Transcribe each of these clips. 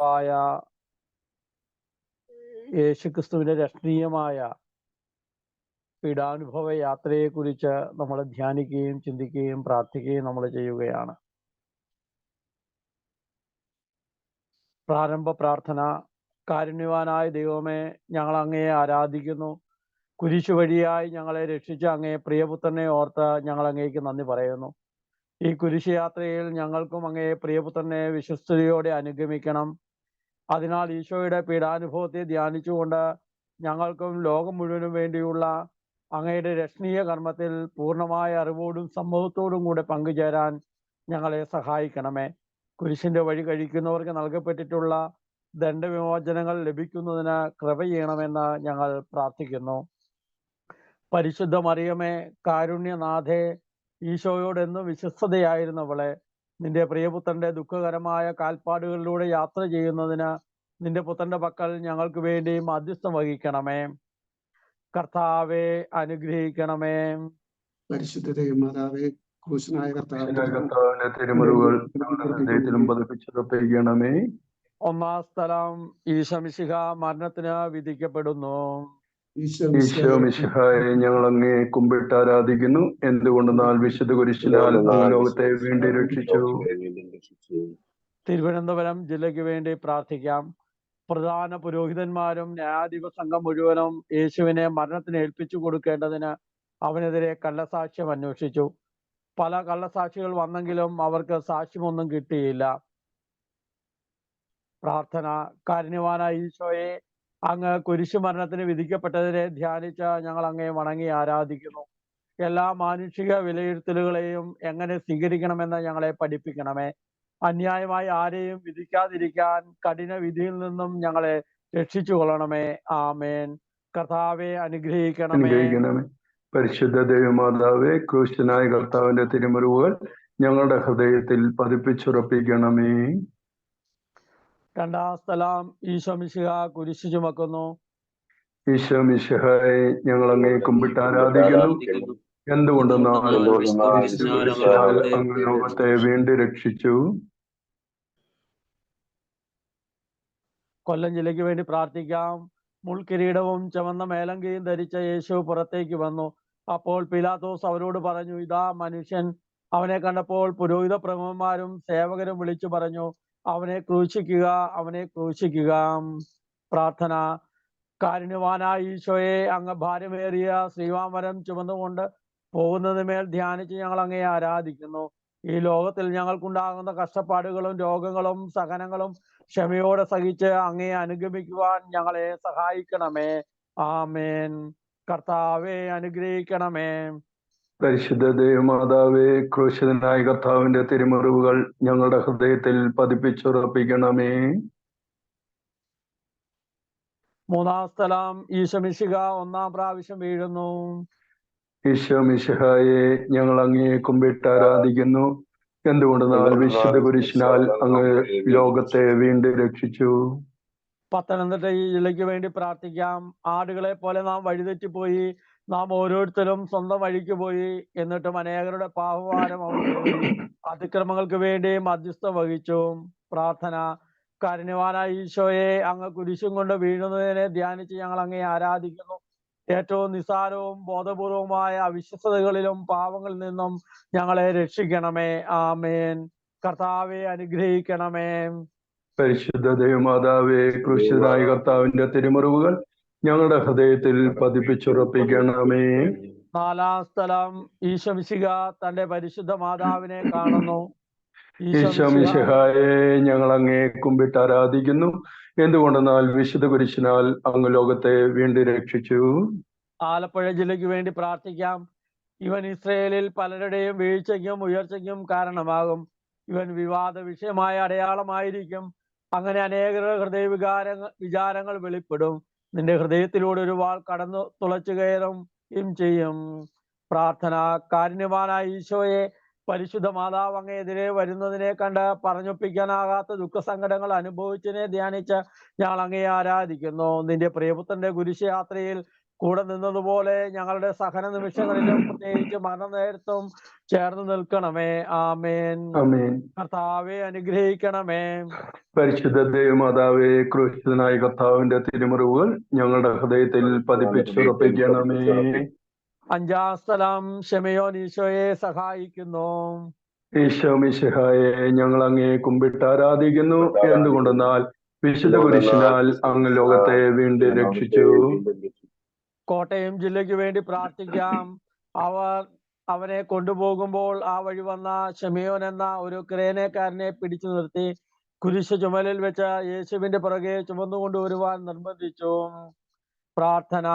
ആയ യേശുക്രിസ്തുവിന്റെ രക്ഷണീയമായ പീഡാനുഭവ യാത്രയെക്കുറിച്ച് നമ്മൾ ധ്യാനിക്കുകയും ചിന്തിക്കുകയും പ്രാർത്ഥിക്കുകയും നമ്മൾ ചെയ്യുകയാണ്. പ്രാരംഭ പ്രാർത്ഥന. കാരുണ്യവാനായ ദൈവമേ, ഞങ്ങൾ അങ്ങയെ ആരാധിക്കുന്നു. കുരിശു വഴിയായി ഞങ്ങളെ രക്ഷിച്ച അങ്ങയെ പ്രിയപുത്രനെ ഓർത്ത് ഞങ്ങൾ അങ്ങേക്ക് നന്ദി പറയുന്നു. ഈ കുരിശ് യാത്രയിൽ ഞങ്ങൾക്കും അങ്ങയെ പ്രിയപുത്രനെ വിശ്വസ്തയോടെ അനുഗമിക്കണം. അതിനാൽ ഈശോയുടെ പീഡാനുഭവത്തെ ധ്യാനിച്ചുകൊണ്ട് ഞങ്ങൾക്കും ലോകം മുഴുവനും വേണ്ടിയുള്ള അങ്ങയുടെ രക്ഷണീയ കർമ്മത്തിൽ പൂർണ്ണമായ അറിവോടും സമ്മതത്തോടും കൂടെ പങ്കുചേരാൻ ഞങ്ങളെ സഹായിക്കണമേ. കുരിശിന്റെ വഴി കഴിക്കുന്നവർക്ക് നൽകപ്പെട്ടിട്ടുള്ള ദണ്ഡവിമോചനങ്ങൾ ലഭിക്കുന്നതിന് കൃപ ചെയ്യണമെന്ന് ഞങ്ങൾ പ്രാർത്ഥിക്കുന്നു. പരിശുദ്ധ മറിയമേ, കാരുണ്യനാഥേ, ഈശോയോടെന്നും വിശ്വസ്തയായിരുന്നവളെ, നിന്റെ പ്രിയപുത്രന്റെ ദുഃഖകരമായ കാൽപ്പാടുകളിലൂടെ യാത്ര ചെയ്യുന്നതിന് നിന്റെ പുത്രന്റെ പക്കൽ ഞങ്ങൾക്ക് വേണ്ടി മധ്യസ്ഥം വഹിക്കണമേ. കർത്താവെ അനുഗ്രഹിക്കണമേ. പരിശുദ്ധ മാതാവേ, ക്രൂശനായ കർത്താവിന്റെ തിരുമുറിവുകൾ ഹൃദയത്തിലും പതിപ്പിച്ചുറപ്പിക്കണമേ. ഒന്നാം സ്ഥലം. ഈശോമിശിഹ മരണത്തിന് വിധിക്കപ്പെടുന്നു. ഈശോ മിശിഹായെ ഞങ്ങൾ അങ്ങേ കുമ്പിട്ട് ആരാധിക്കുന്നു. എന്തുകൊണ്ടെന്നാൽ വിശുദ്ധ കുരിശിനാൽ ലോകത്തെ വേണ്ടി രക്ഷിച്ചു. തിരുവനന്തപുരം ജില്ലയ്ക്ക് വേണ്ടി പ്രാർത്ഥിക്കാം. പ്രധാന പുരോഹിതന്മാരും ന്യായാധിപ സംഘം മുഴുവനും യേശുവിനെ മരണത്തിന് ഏൽപ്പിച്ചു കൊടുക്കേണ്ടതിന് അവനെതിരെ കള്ളസാക്ഷ്യം അന്വേഷിച്ചു. പല കള്ളസാക്ഷികൾ വന്നെങ്കിലും അവർക്ക് സാക്ഷ്യമൊന്നും കിട്ടിയില്ല. പ്രാർത്ഥന. കാരുണ്യവാനായ ഈശോയെ, അങ്ങ് കുരിശു മരണത്തിന് വിധിക്കപ്പെട്ടതിനെ ധ്യാനിച്ച് ഞങ്ങൾ അങ്ങേ വണങ്ങി ആരാധിക്കുന്നു. എല്ലാ മാനുഷിക വിലയിരുത്തലുകളെയും എങ്ങനെ സ്വീകരിക്കണമെന്ന് ഞങ്ങളെ പഠിപ്പിക്കണമേ. അന്യായമായി ആരെയും വിധിക്കാതിരിക്കാൻ കഠിന വിധിയിൽ നിന്നും ഞങ്ങളെ രക്ഷിച്ചു കൊള്ളണമേ. ആമേൻ. കർത്താവെ അനുഗ്രഹിക്കണമേ. പരിശുദ്ധ ദൈവമാതാവേ, ക്രൂശനായ കർത്താവിന്റെ തിരുമുറിവുകൾ ഞങ്ങളുടെ ഹൃദയത്തിൽ പതിപ്പിച്ചുറപ്പിക്കണമേ. രണ്ടാം സ്ഥലം. ഈശോ മിശിഹ കുരിശു ചുമക്കുന്നു. ഈശോ മിശിഹായെ ഞങ്ങൾ അങ്ങേ കുമ്പിട്ട് ആരാധിക്കുന്നു. എന്തുകൊണ്ടെന്നാൽ അങ്ങ് ലോകത്തെ വീണ്ടും രക്ഷിച്ചു. കൊല്ലം ജില്ലയ്ക്ക് വേണ്ടി പ്രാർത്ഥിക്കാം. മുൾക്കിരീടവും ചുവന്ന മേലങ്കയും ധരിച്ച യേശു പുറത്തേക്ക് വന്നു. അപ്പോൾ പിലാത്തോസ് അവരോട് പറഞ്ഞു, ഇതാ മനുഷ്യൻ. അവനെ കണ്ടപ്പോൾ പുരോഹിത പ്രമുഖന്മാരും സേവകരും വിളിച്ചു പറഞ്ഞു, അവനെ ക്രൂശിക്കുക, അവനെ ക്രൂശിക്കുക. പ്രാർത്ഥന. കാരുണ്യവാനായ ഈശോയെ, അങ്ങ് ഭാരമേറിയ ശ്രീവാമരം ചുമന്നുകൊണ്ട് പോകുന്നതിന്മേൽ ധ്യാനിച്ച് ഞങ്ങൾ അങ്ങയെ ആരാധിക്കുന്നു. ഈ ലോകത്തിൽ ഞങ്ങൾക്കുണ്ടാകുന്ന കഷ്ടപ്പാടുകളും രോഗങ്ങളും സഹനങ്ങളും ക്ഷമയോടെ സഹിച്ച് അങ്ങയെ അനുഗമിക്കുവാൻ ഞങ്ങളെ സഹായിക്കണമേ. ആമേൻ. കർത്താവെ അനുഗ്രഹിക്കണമേ. പരിശുദ്ധ ദൈവമാതാവേ, ക്രൂശിതനായ കർത്താവിന്റെ തിരുമുറിവുകൾ ഞങ്ങളുടെ ഹൃദയത്തിൽ പതിപ്പിച്ചുറപ്പിക്കണമേ. മൂന്നാം സ്ഥലം. ഈശോ മിശിഹ ഒന്നാം പ്രാവശ്യം വീഴുന്നു. ഈശോ മിശിഹായെ ഞങ്ങൾ അങ്ങേ കുമ്പിട്ട് ആരാധിക്കുന്നു. എന്തുകൊണ്ടെന്നാൽ വിശുദ്ധ കുരിശിനാൽ അങ്ങ് ലോകത്തെ വീണ്ടും രക്ഷിച്ചു. പത്തനംതിട്ട ജില്ലയ്ക്ക് വേണ്ടി പ്രാർത്ഥിക്കാം. ആടുകളെ പോലെ നാം വഴിതെറ്റിപ്പോയി. നാം ഓരോരുത്തരും സ്വന്തം വഴിക്ക് പോയി. എന്നിട്ടും അനേകരുടെ പാപഭാരം അവിടുന്ന് അതിക്രമങ്ങൾക്ക് വേണ്ടി മധ്യസ്ഥം വഹിച്ചു. പ്രാർത്ഥന. കാരുണ്യവാനായ ഈശോയെ, അങ്ങ് കുരിശും കൊണ്ട് വീഴുന്നതിനെ ധ്യാനിച്ച് ഞങ്ങൾ അങ്ങേ ആരാധിക്കുന്നു. ഏറ്റവും നിസ്സാരവും ബോധപൂർവമായ അവിശ്വസ്തകളിലും പാവങ്ങളിൽ നിന്നും ഞങ്ങളെ രക്ഷിക്കണമേ. ആമേൻ. കർത്താവെ അനുഗ്രഹിക്കണമേ. പരിശുദ്ധ ദൈവമാതാവേ, ക്രൂശിതനായ കർത്താവിന്റെ തിരുമുറിവുകൾ ഞങ്ങളുടെ ഹൃദയത്തിൽ പതിപ്പിച്ചുറപ്പിക്കണമേ. നാലാം സ്ഥലം. ഈശോ മിശിഹ തന്റെ പരിശുദ്ധ മാതാവിനെ കാണുന്നു. ഈശോ മിശിഹായെ ഞങ്ങൾ അങ്ങേ കുമ്പിട്ട് ആരാധിക്കുന്നു. എന്തുകൊണ്ടെന്നാൽ വിശുദ്ധ കുരിശിനാൽ അങ്ങ് ലോകത്തെ വീണ്ടും രക്ഷിച്ചു. ആലപ്പുഴ ജില്ലയ്ക്ക് വേണ്ടി പ്രാർത്ഥിക്കാം. ഇവൻ ഇസ്രയേലിൽ പലരുടെയും വീഴ്ചയ്ക്കും ഉയർച്ചയ്ക്കും കാരണമാകും. ഇവൻ വിവാദ വിഷയമായ അടയാളമായിരിക്കും. അങ്ങനെ അനേകരുടെ വിചാരങ്ങൾ വെളിപ്പെടും. നിന്റെ ഹൃദയത്തിലൂടെ ഒരു വാൾ കടന്നു തുളച്ചു കയറും ചെയ്യും. പ്രാർത്ഥന. കാരുണ്യവാനായ ഈശോയെ, പരിശുദ്ധ മാതാവ് അങ്ങെതിരെ വരുന്നതിനെ കണ്ട് പറഞ്ഞൊപ്പിക്കാനാകാത്ത ദുഃഖസങ്കടങ്ങൾ അനുഭവിച്ചതിനെ ധ്യാനിച്ച് ഞങ്ങൾ അങ്ങയെ ആരാധിക്കുന്നു. നിന്റെ പ്രിയപുത്രന്റെ കുരിശ് യാത്രയിൽ കൂടെ നിന്നതുപോലെ ഞങ്ങളുടെ സഹന നിമിഷങ്ങളിലും പ്രത്യേകിച്ച് മരണനേരത്തും ചേർന്ന് നിൽക്കണമേ. ആമേൻ. ആമേൻ. കർത്താവെ അനുഗ്രഹിക്കണമേ. പരിശുദ്ധ ദേവമാതാവേ, ക്രൂശിതനായ കർത്താവിന്റെ തിരുമുറിവുകൾ ഞങ്ങളുടെ ഹൃദയത്തിൽ പതിപ്പിച്ചുറപ്പിക്കണമേ. അഞ്ചാം സ്ഥലം ശിമയോൻ ഈശോയെ സഹായിക്കുന്നു. ഈശോ മിശിഹായെ, ഞങ്ങൾ അങ്ങേ കുമ്പിട്ട് ആരാധിക്കുന്നു. എന്തുകൊണ്ടെന്നാൽ വിശുദ്ധ കുരിശിനാൽ അങ്ങ് ലോകത്തെ വീണ്ടും രക്ഷിച്ചു. കോട്ടയം ജില്ലയ്ക്ക് വേണ്ടി പ്രാർത്ഥിക്കാം. അവനെ കൊണ്ടുപോകുമ്പോൾ ആ വഴി വന്ന ശിമയോൻ എന്ന ഒരു ക്രേനക്കാരനെ പിടിച്ചു നിർത്തി കുരിശ് ചുമലിൽ വെച്ച യേശുവിന്റെ പുറകെ ചുമന്നുകൊണ്ടുവരുവാൻ നിർബന്ധിച്ചു. പ്രാർത്ഥന.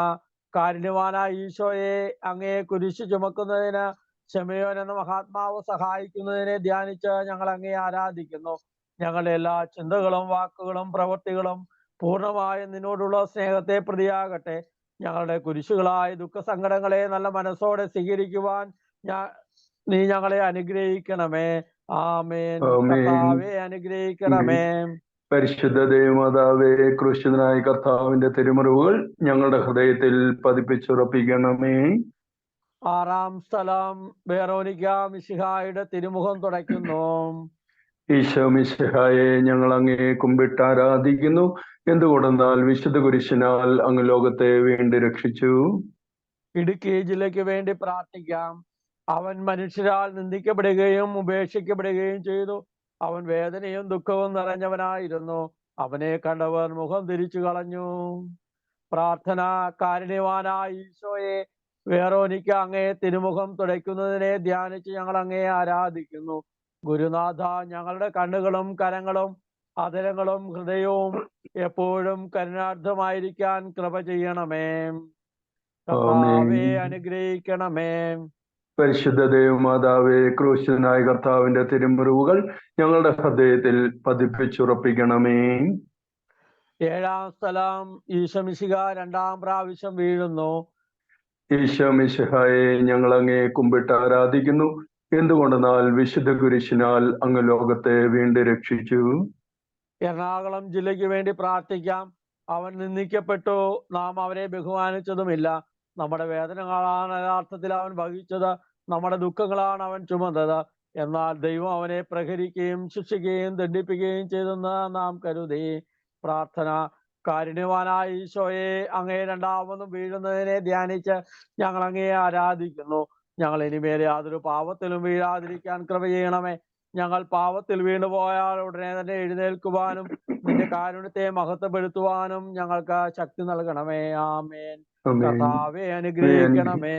കാരുണ്യവാനായ ഈശോയെ, അങ്ങേ കുരിശ് ചുമക്കുന്നതിന് ശിമയോൻ എന്ന മഹാത്മാവ് സഹായിക്കുന്നതിനെ ധ്യാനിച്ച് ഞങ്ങൾ അങ്ങേ ആരാധിക്കുന്നു. ഞങ്ങളുടെ എല്ലാ ചിന്തകളും വാക്കുകളും പ്രവൃത്തികളും പൂർണ്ണമായ നിന്നോടുള്ള സ്നേഹത്തെ പ്രതിയാകട്ടെ. ഞങ്ങളുടെ കുരിശുകളായ ദുഃഖസങ്കടങ്ങളെ നല്ല മനസ്സോടെ സ്വീകരിക്കുവാൻ നീ ഞങ്ങളെ അനുഗ്രഹിക്കണമേ. ആമേൻ. കർത്താവെ അനുഗ്രഹിക്കണമേ. പരിശുദ്ധ ദേവമാതാവേ, ക്രൂശിതനായ കർത്താവിന്റെ തിരുമുറിവുകൾ ഞങ്ങളുടെ ഹൃദയത്തിൽ പതിപ്പിച്ചുറപ്പിക്കണമേ. ആറാം സ്ഥലം വെറോനിക്ക മിശിഹായുടെ തിരുമുഖം തുടയ്ക്കുന്നു. ഈശോ മിശിഹായെ, ഞങ്ങൾ അങ്ങേ കുമ്പിട്ട് ആരാധിക്കുന്നു. എന്തുകൊണ്ടെന്നാൽ വിശുദ്ധ കുരിശിനാൽ അങ്ങ് ലോകത്തെ വീണ്ടും രക്ഷിച്ചു. ഇടുക്കി ജില്ലയ്ക്ക് വേണ്ടി പ്രാർത്ഥിക്കാം. അവൻ മനുഷ്യരാൽ നിന്ദിക്കപ്പെടുകയും ഉപേക്ഷിക്കപ്പെടുകയും ചെയ്തു. അവൻ വേദനയും ദുഃഖവും നിറഞ്ഞവനായിരുന്നു. അവനെ കണ്ടവർ മുഖം തിരിച്ചു കളഞ്ഞു. പ്രാർത്ഥന. കാരുണ്യവാനായ ഈശോയെ, വെറോനിക്ക അങ്ങേ തിരുമുഖം തുടയ്ക്കുന്നതിനെ ധ്യാനിച്ച് ഞങ്ങൾ അങ്ങേ ആരാധിക്കുന്നു. ഗുരുനാഥ, ഞങ്ങളുടെ കണ്ണുകളും കരങ്ങളും അധരങ്ങളും ഹൃദയവും എപ്പോഴും കരുണാർത്ഥമായിരിക്കാൻ കൃപ ചെയ്യണമേ. കർത്താവെ അനുഗ്രഹിക്കണമേ. പരിശുദ്ധ ദേവമാതാവേ, ക്രൂശിതനായ കർത്താവിന്റെ തിരുമുറിവുകൾ ഞങ്ങളുടെ ഹൃദയത്തിൽ പതിപ്പിച്ചുറപ്പിക്കണമേ. ഏഴാം സ്ഥലം ഈശോ മിശിഹ രണ്ടാം പ്രാവശ്യം വീഴുന്നു. ഈശോ മിശിഹായെ, ഞങ്ങൾ അങ്ങേ കുമ്പിട്ട് ആരാധിക്കുന്നു. എന്തുകൊണ്ടെന്നാൽ വിശുദ്ധ കുരിശിനാൽ അങ്ങ് ലോകത്തെ വീണ്ടും രക്ഷിച്ചു. എറണാകുളം ജില്ലയ്ക്ക് വേണ്ടി പ്രാർത്ഥിക്കാം. അവൻ നിന്ദിക്കപ്പെട്ടു, നാം അവരെ ബഹുമാനിച്ചതുമില്ല. നമ്മുടെ വേദനകളാണ് യഥാർത്ഥത്തിൽ അവൻ വഹിച്ചത്, നമ്മുടെ ദുഃഖങ്ങളാണ് അവൻ ചുമന്നത്. എന്നാൽ ദൈവം അവനെ പ്രഹരിക്കുകയും ശിക്ഷിക്കുകയും ദണ്ഡിപ്പിക്കുകയും ചെയ്തെന്ന് നാം കരുതി. പ്രാർത്ഥന. കാരുണ്യവാനായ ഈശോയെ, അങ്ങേ രണ്ടാമതും വീഴുന്നതിനെ ധ്യാനിച്ച് ഞങ്ങൾ അങ്ങയെ ആരാധിക്കുന്നു. ഞങ്ങൾ ഇനിമേൽ യാതൊരു പാപത്തിലും വീഴാതിരിക്കാൻ കൃപ ചെയ്യണമേ. ഞങ്ങൾ പാപത്തിൽ വീണുപോയാൽ ഉടനെ തന്നെ എഴുന്നേൽക്കുവാനും നിന്റെ കാരുണ്യത്തെ മഹത്വപ്പെടുത്തുവാനും ഞങ്ങൾക്ക് ശക്തി നൽകണമേ. ആമേൻ. കർത്താവെ അനുഗ്രഹിക്കണമേ.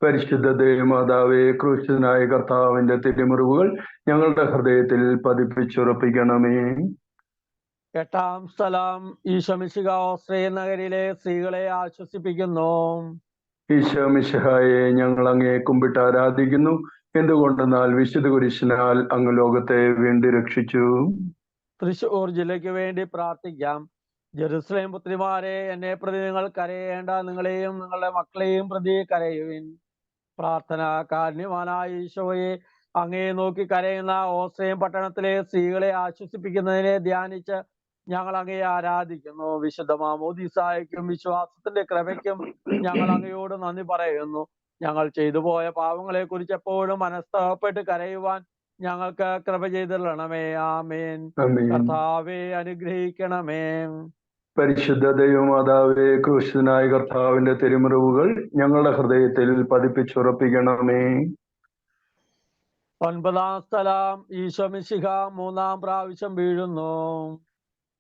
പരിശുദ്ധ ദേവമാതാവേ, ക്രൂശിതനായ കർത്താവിന്റെ തിരുമുറിവുകൾ ഞങ്ങളുടെ ഹൃദയത്തിൽ പതിപ്പിച്ചുറപ്പിക്കണമേ. എട്ടാം സ്ഥലം ഈശോ മിശിഹ ഓസ്ട്രിയ നഗരിലെ സ്ത്രീകളെ ആശ്വസിപ്പിക്കുന്നു. ഈശോ മിശിഹായെ, ഞങ്ങൾ അങ്ങേ കുമ്പിട്ട് ആരാധിക്കുന്നു. എന്തുകൊണ്ടെന്നാൽ വിശുദ്ധ കുരിശിനാൽ അങ്ങ് ലോകത്തെ വീണ്ടും രക്ഷിച്ചു. തൃശ്ശൂർ ജില്ലയ്ക്ക് വേണ്ടി പ്രാർത്ഥിക്കാം. ജെറുസലേം പുത്രിമാരെ, എന്നെ പ്രതി നിങ്ങൾ കരയേണ്ട, നിങ്ങളെയും നിങ്ങളുടെ മക്കളെയും പ്രതി കരയുവിൻ. പ്രാർത്ഥന. കാരുണ്യവാനായ ഈശോയെ, അങ്ങയെ നോക്കി കരയുന്ന ഓസ്ട്രിയം പട്ടണത്തിലെ സ്ത്രീകളെ ആശ്വസിപ്പിക്കുന്നതിനെ ധ്യാനിച്ച് ഞങ്ങൾ അങ്ങയെ ആരാധിക്കുന്നു. വിശുദ്ധ മാമോദീസായ്ക്കും വിശ്വാസത്തിന്റെ കൃപയ്ക്കും ഞങ്ങൾ അങ്ങയോട് നന്ദി പറയുന്നു. ഞങ്ങൾ ചെയ്തു പോയ പാവങ്ങളെ കുറിച്ച് എപ്പോഴും മനസ്താപപ്പെട്ട് കരയുവാൻ ഞങ്ങൾക്ക് കൃപ ചെയ്തിരണമേ. ആമേൻ. കർത്താവെ അനുഗ്രഹിക്കണമേ. പരിശുദ്ധ ദൈവമാതാവേ, ക്രൂശിതനായ കർത്താവിന്റെ തിരുമുറിവുകൾ ഞങ്ങളുടെ ഹൃദയത്തിൽ പതിപ്പിച്ചുറപ്പിക്കണമേ. ഒൻപതാം സ്ഥലം ഈശോ മിശിഹ മൂന്നാം പ്രാവശ്യം വീഴുന്നു.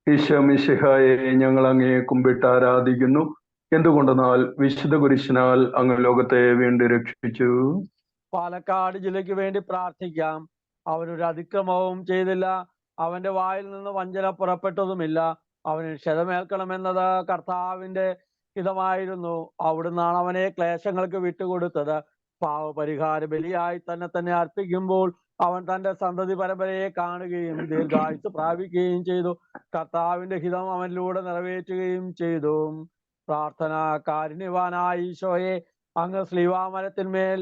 ഈശോ മിശിഹായെ, ഞങ്ങൾ അങ്ങേ കുമ്പിട്ട് ആരാധിക്കുന്നു. എന്തുകൊണ്ടെന്നാൽ വിശുദ്ധ കുരിശിനാൽ അങ്ങ് ലോകത്തെ വീണ്ടും രക്ഷിച്ചു. പാലക്കാട് ജില്ലയ്ക്ക് വേണ്ടി പ്രാർത്ഥിക്കാം. അവനൊരു അതിക്രമവും ചെയ്തില്ല, അവന്റെ വായിൽ നിന്ന് വഞ്ചന പുറപ്പെട്ടതുമില്ല. അവന് ക്ഷതമേൽക്കണമെന്നത് കർത്താവിന്റെ ഹിതമായിരുന്നു. അവിടുന്നാണ് അവനെ ക്ലേശങ്ങൾക്ക് വിട്ടുകൊടുത്തത്. പാവപരിഹാര ബലിയായി തന്നെ അർപ്പിക്കുമ്പോൾ അവൻ തന്റെ സന്തതി പരമ്പരയെ കാണുകയും ദീർഘായുസ് പ്രാപിക്കുകയും ചെയ്തു. കർത്താവിന്റെ ഹിതം അവനിലൂടെ നിറവേറ്റുകയും ചെയ്തു. പ്രാർത്ഥന. കാരുണ്യവാനായ ഈശോയെ, അങ്ങ് സ്ലീവാമരത്തിന്മേൽ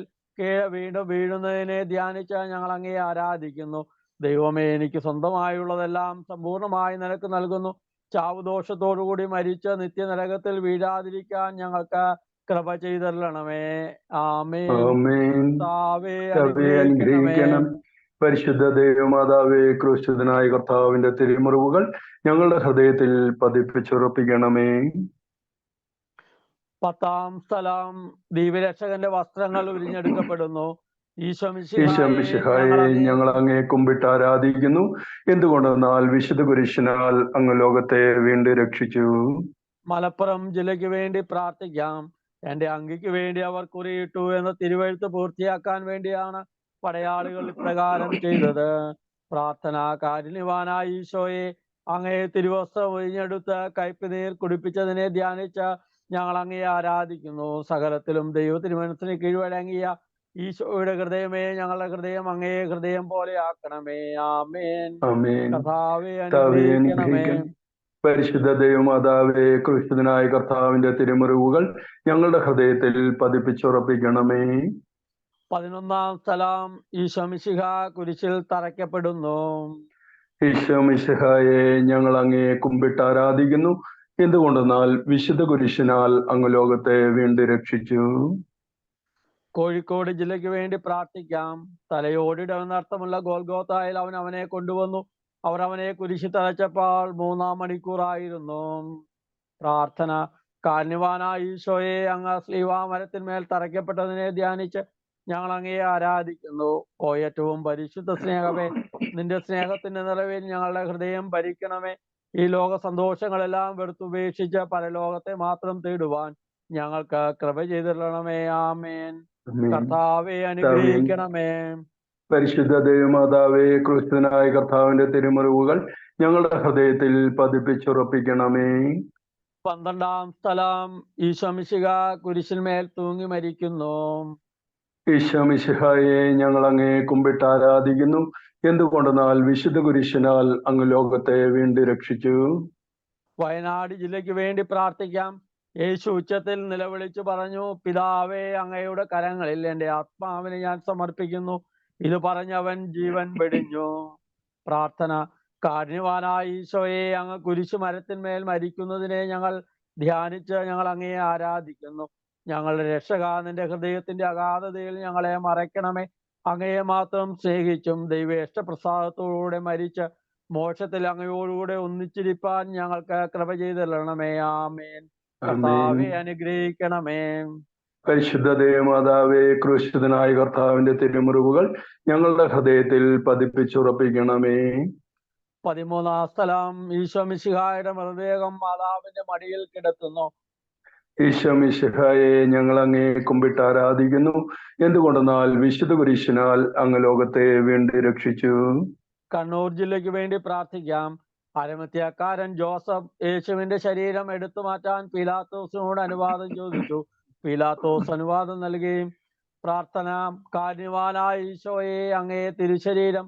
വീണ്ടും വീഴുന്നതിനെ ധ്യാനിച്ച് ഞങ്ങൾ അങ്ങയെ ആരാധിക്കുന്നു. ദൈവമേ, എനിക്ക് സ്വന്തമായുള്ളതെല്ലാം സമ്പൂർണമായി നിനക്ക് നൽകുന്നു. ചാവുദോഷത്തോടുകൂടി മരിച്ച് നിത്യനരകത്തിൽ വീഴാതിരിക്കാൻ ഞങ്ങൾക്ക് കൃപ ചെയ്തരണമേ. ആമേൻ. ആമേൻ. കർത്താവേ കർത്താവേ അനുഗ്രഹിക്കണമേ. അനുഗ്രഹിക്കണം. പരിശുദ്ധ ദൈവമാതാവേ, ക്രൂശിതനായ കർത്താവിന്റെ തിരുമുറിവുകൾ ഞങ്ങളുടെ ഹൃദയത്തിൽ പതിപ്പിച്ചുറപ്പിക്കണമേ. 10-ാം സ്ഥലം, ദീപരക്ഷകന്റെ വസ്ത്രങ്ങൾ ഉരിഞ്ഞെടുക്കപ്പെടുന്നു. ഈശോ മിശിഹായെ, ഞങ്ങൾ അങ്ങേ കുമ്പിട്ട് ആരാധിക്കുന്നു. എന്തുകൊണ്ടെന്നാൽ വിശുദ്ധ കുരിശിനാൽ അങ്ങ് ലോകത്തെ വീണ്ടും രക്ഷിച്ചു. മലപ്പുറം ജില്ലയ്ക്ക് വേണ്ടി പ്രാർത്ഥിക്കാം. എന്റെ അങ്കിക്ക് വേണ്ടി അവർ കുറിയിട്ടു എന്ന തിരുവെഴുത്ത് പൂർത്തിയാക്കാൻ വേണ്ടിയാണ് പടയാളികൾ ഇപ്രകാരം ചെയ്തത്. പ്രാർത്ഥന. കാരുണ്യവാനായ ഈശോയെ, അങ്ങേ തിരുവസ്ത്രം ഒഴിഞ്ഞെടുത്ത് കയ്പുനീർ കുടിപ്പിച്ചതിനെ ധ്യാനിച്ച് ഞങ്ങൾ അങ്ങയെ ആരാധിക്കുന്നു. സകലത്തിലും ദൈവത്തിന് മനസ്സിന് കീഴ്വഴങ്ങിയ ഈശോയുടെ ഹൃദയമേ, ഞങ്ങളുടെ ഹൃദയം അങ്ങയെ ഹൃദയം പോലെ ആക്കണമേ. ആമേൻ. ആമേൻ. കർത്താവേ കർത്താവേ അനുഗ്രഹിക്കണമേ. പരിശുദ്ധ ദൈവമാതാവേ, ക്രൂശിതനായ കർത്താവിന്റെ തിരുമുറിവുകൾ ഞങ്ങളുടെ ഹൃദയത്തിൽ പതിപ്പിച്ചുറപ്പിക്കണമേ. 11-ാം സ്ഥലം, ഈശോ മിശിഹ കുരിശിൽ തറയ്ക്കപ്പെടുന്നു. ഈശോ മിശിഹായെ, ഞങ്ങൾ അങ്ങയെ കുമ്പിട്ട് ആരാധിക്കുന്നു. എന്തുകൊണ്ടെന്നാൽ വിശുദ്ധ കുരിശിനാൽ അങ്ങ് ലോകത്തെ വീണ്ടും രക്ഷിച്ചു. കോഴിക്കോട് ജില്ലയ്ക്ക് വേണ്ടി പ്രാർത്ഥിക്കാം. തലയോടിടമെന്നർത്ഥമുള്ള ഗോൽഗോത്തായിൽ അവനെ കൊണ്ടുവന്നു. അവർ അവനെ കുരിശിൽ തറച്ചപ്പോൾ 3-ാം മണിക്കൂറായിരുന്നു. പ്രാർത്ഥന. കാരുണ്യവാനായ ഈശോയെ, അങ്ങ് സ്ലീവാമരത്തിന്മേൽ തറയ്ക്കപ്പെട്ടതിനെ ധ്യാനിച്ച് ഞങ്ങൾ അങ്ങയെ ആരാധിക്കുന്നു. ഓ ഏറ്റവും പരിശുദ്ധ സ്നേഹമേ, നിന്റെ സ്നേഹത്തിന്റെ നിറവിൽ ഞങ്ങളുടെ ഹൃദയം ഭരിക്കണമേ. ഈ ലോക സന്തോഷങ്ങളെല്ലാം വെറുത്തുപേക്ഷിച്ച് പരലോകത്തെ മാത്രം തേടുവാൻ ഞങ്ങൾക്ക് കൃപ ചെയ്തിരണമേ. ആമേൻ. കർത്താവെ അനുഗ്രഹിക്കണമേ. പരിശുദ്ധ ദൈവമാതാവേ, ക്രിസ്തുനായ കർത്താവിന്റെ തിരുമുറിവുകൾ ഞങ്ങളുടെ ഹൃദയത്തിൽ പതിപ്പിച്ചുറപ്പിക്കണമേ. 12-ാം സ്ഥലം, ഈശോ മിശിഹ കുരിശിന്മേൽ തൂങ്ങി മരിക്കുന്നു. ഈശോ മിശിഹായെ, ഞങ്ങൾ അങ്ങയെ കുമ്പിട്ട് ആരാധിക്കുന്നു. എന്തുകൊണ്ടെന്നാൽ വിശുദ്ധ കുരിശിനാൽ അങ്ങ് ലോകത്തെ വീണ്ടും രക്ഷിച്ചു. വയനാട് ജില്ലയ്ക്ക് വേണ്ടി പ്രാർത്ഥിക്കാം. യേശു ഉച്ചത്തിൽ നിലവിളിച്ചു പറഞ്ഞു, പിതാവേ, അങ്ങയുടെ കരങ്ങളിൽ എൻ്റെ ആത്മാവിനെ ഞാൻ സമർപ്പിക്കുന്നു. ഇത് പറഞ്ഞവൻ ജീവൻ വെടിഞ്ഞു. പ്രാർത്ഥന. കാരുണ്യവാനായ ഈശോയെ, അങ്ങ് കുരിശു മരത്തിന്മേൽ മരിക്കുന്നതിനെ ഞങ്ങൾ ധ്യാനിച്ച് ഞങ്ങൾ അങ്ങയെ ആരാധിക്കുന്നു. ഞങ്ങളുടെ രക്ഷക, നിന്റെ ഹൃദയത്തിന്റെ അഗാധതയിൽ ഞങ്ങളെ മറയ്ക്കണമേ. അങ്ങയെ മാത്രം സ്നേഹിച്ചും ദൈവേഷ്ടപ്രസാദത്തോടുകൂടെ മരിച്ച് മോക്ഷത്തിൽ അങ്ങയോടുകൂടെ ഒന്നിച്ചിരിപ്പാൻ ഞങ്ങൾക്ക് കൃപ ചെയ്തിരണമേ. ആമേൻ. കർത്താവെ അനുഗ്രഹിക്കണമേ. പരിശുദ്ധ ദൈവമാതാവേ, ക്രൂശിതനായ കർത്താവിന്റെ തിരുമുറിവുകൾ ഞങ്ങളുടെ ഹൃദയത്തിൽ പതിപ്പിച്ചുറപ്പിക്കണമേ. 13-ാം സ്ഥലം, ഈശോ മിശിഹായുടെ മൃതദേഹം മാതാവിന്റെ മടിയിൽ കിടത്തുന്നു. ഈശോ മിശിഹായെ, ഞങ്ങൾ അങ്ങയെ കുമ്പിട്ട് ആരാധിക്കുന്നു. എന്തുകൊണ്ടെന്നാൽ വിശുദ്ധ കുരിശിനാൽ അങ്ങ് ലോകത്തെ വീണ്ടും രക്ഷിച്ചു. കണ്ണൂർ ജില്ലയ്ക്ക് വേണ്ടി പ്രാർത്ഥിക്കാം. അരിമത്യാക്കാരൻ ജോസഫ് യേശുവിന്റെ ശരീരം എടുത്തു മാറ്റാൻ പീലാത്തോസിനോട് അനുവാദം ചോദിച്ചു. പീലാത്തോസ് അനുവാദം നൽകുകയും പ്രാർത്ഥന. കാരുണ്യവാനായ ഈശോയെ, അങ്ങയെ തിരുശരീരം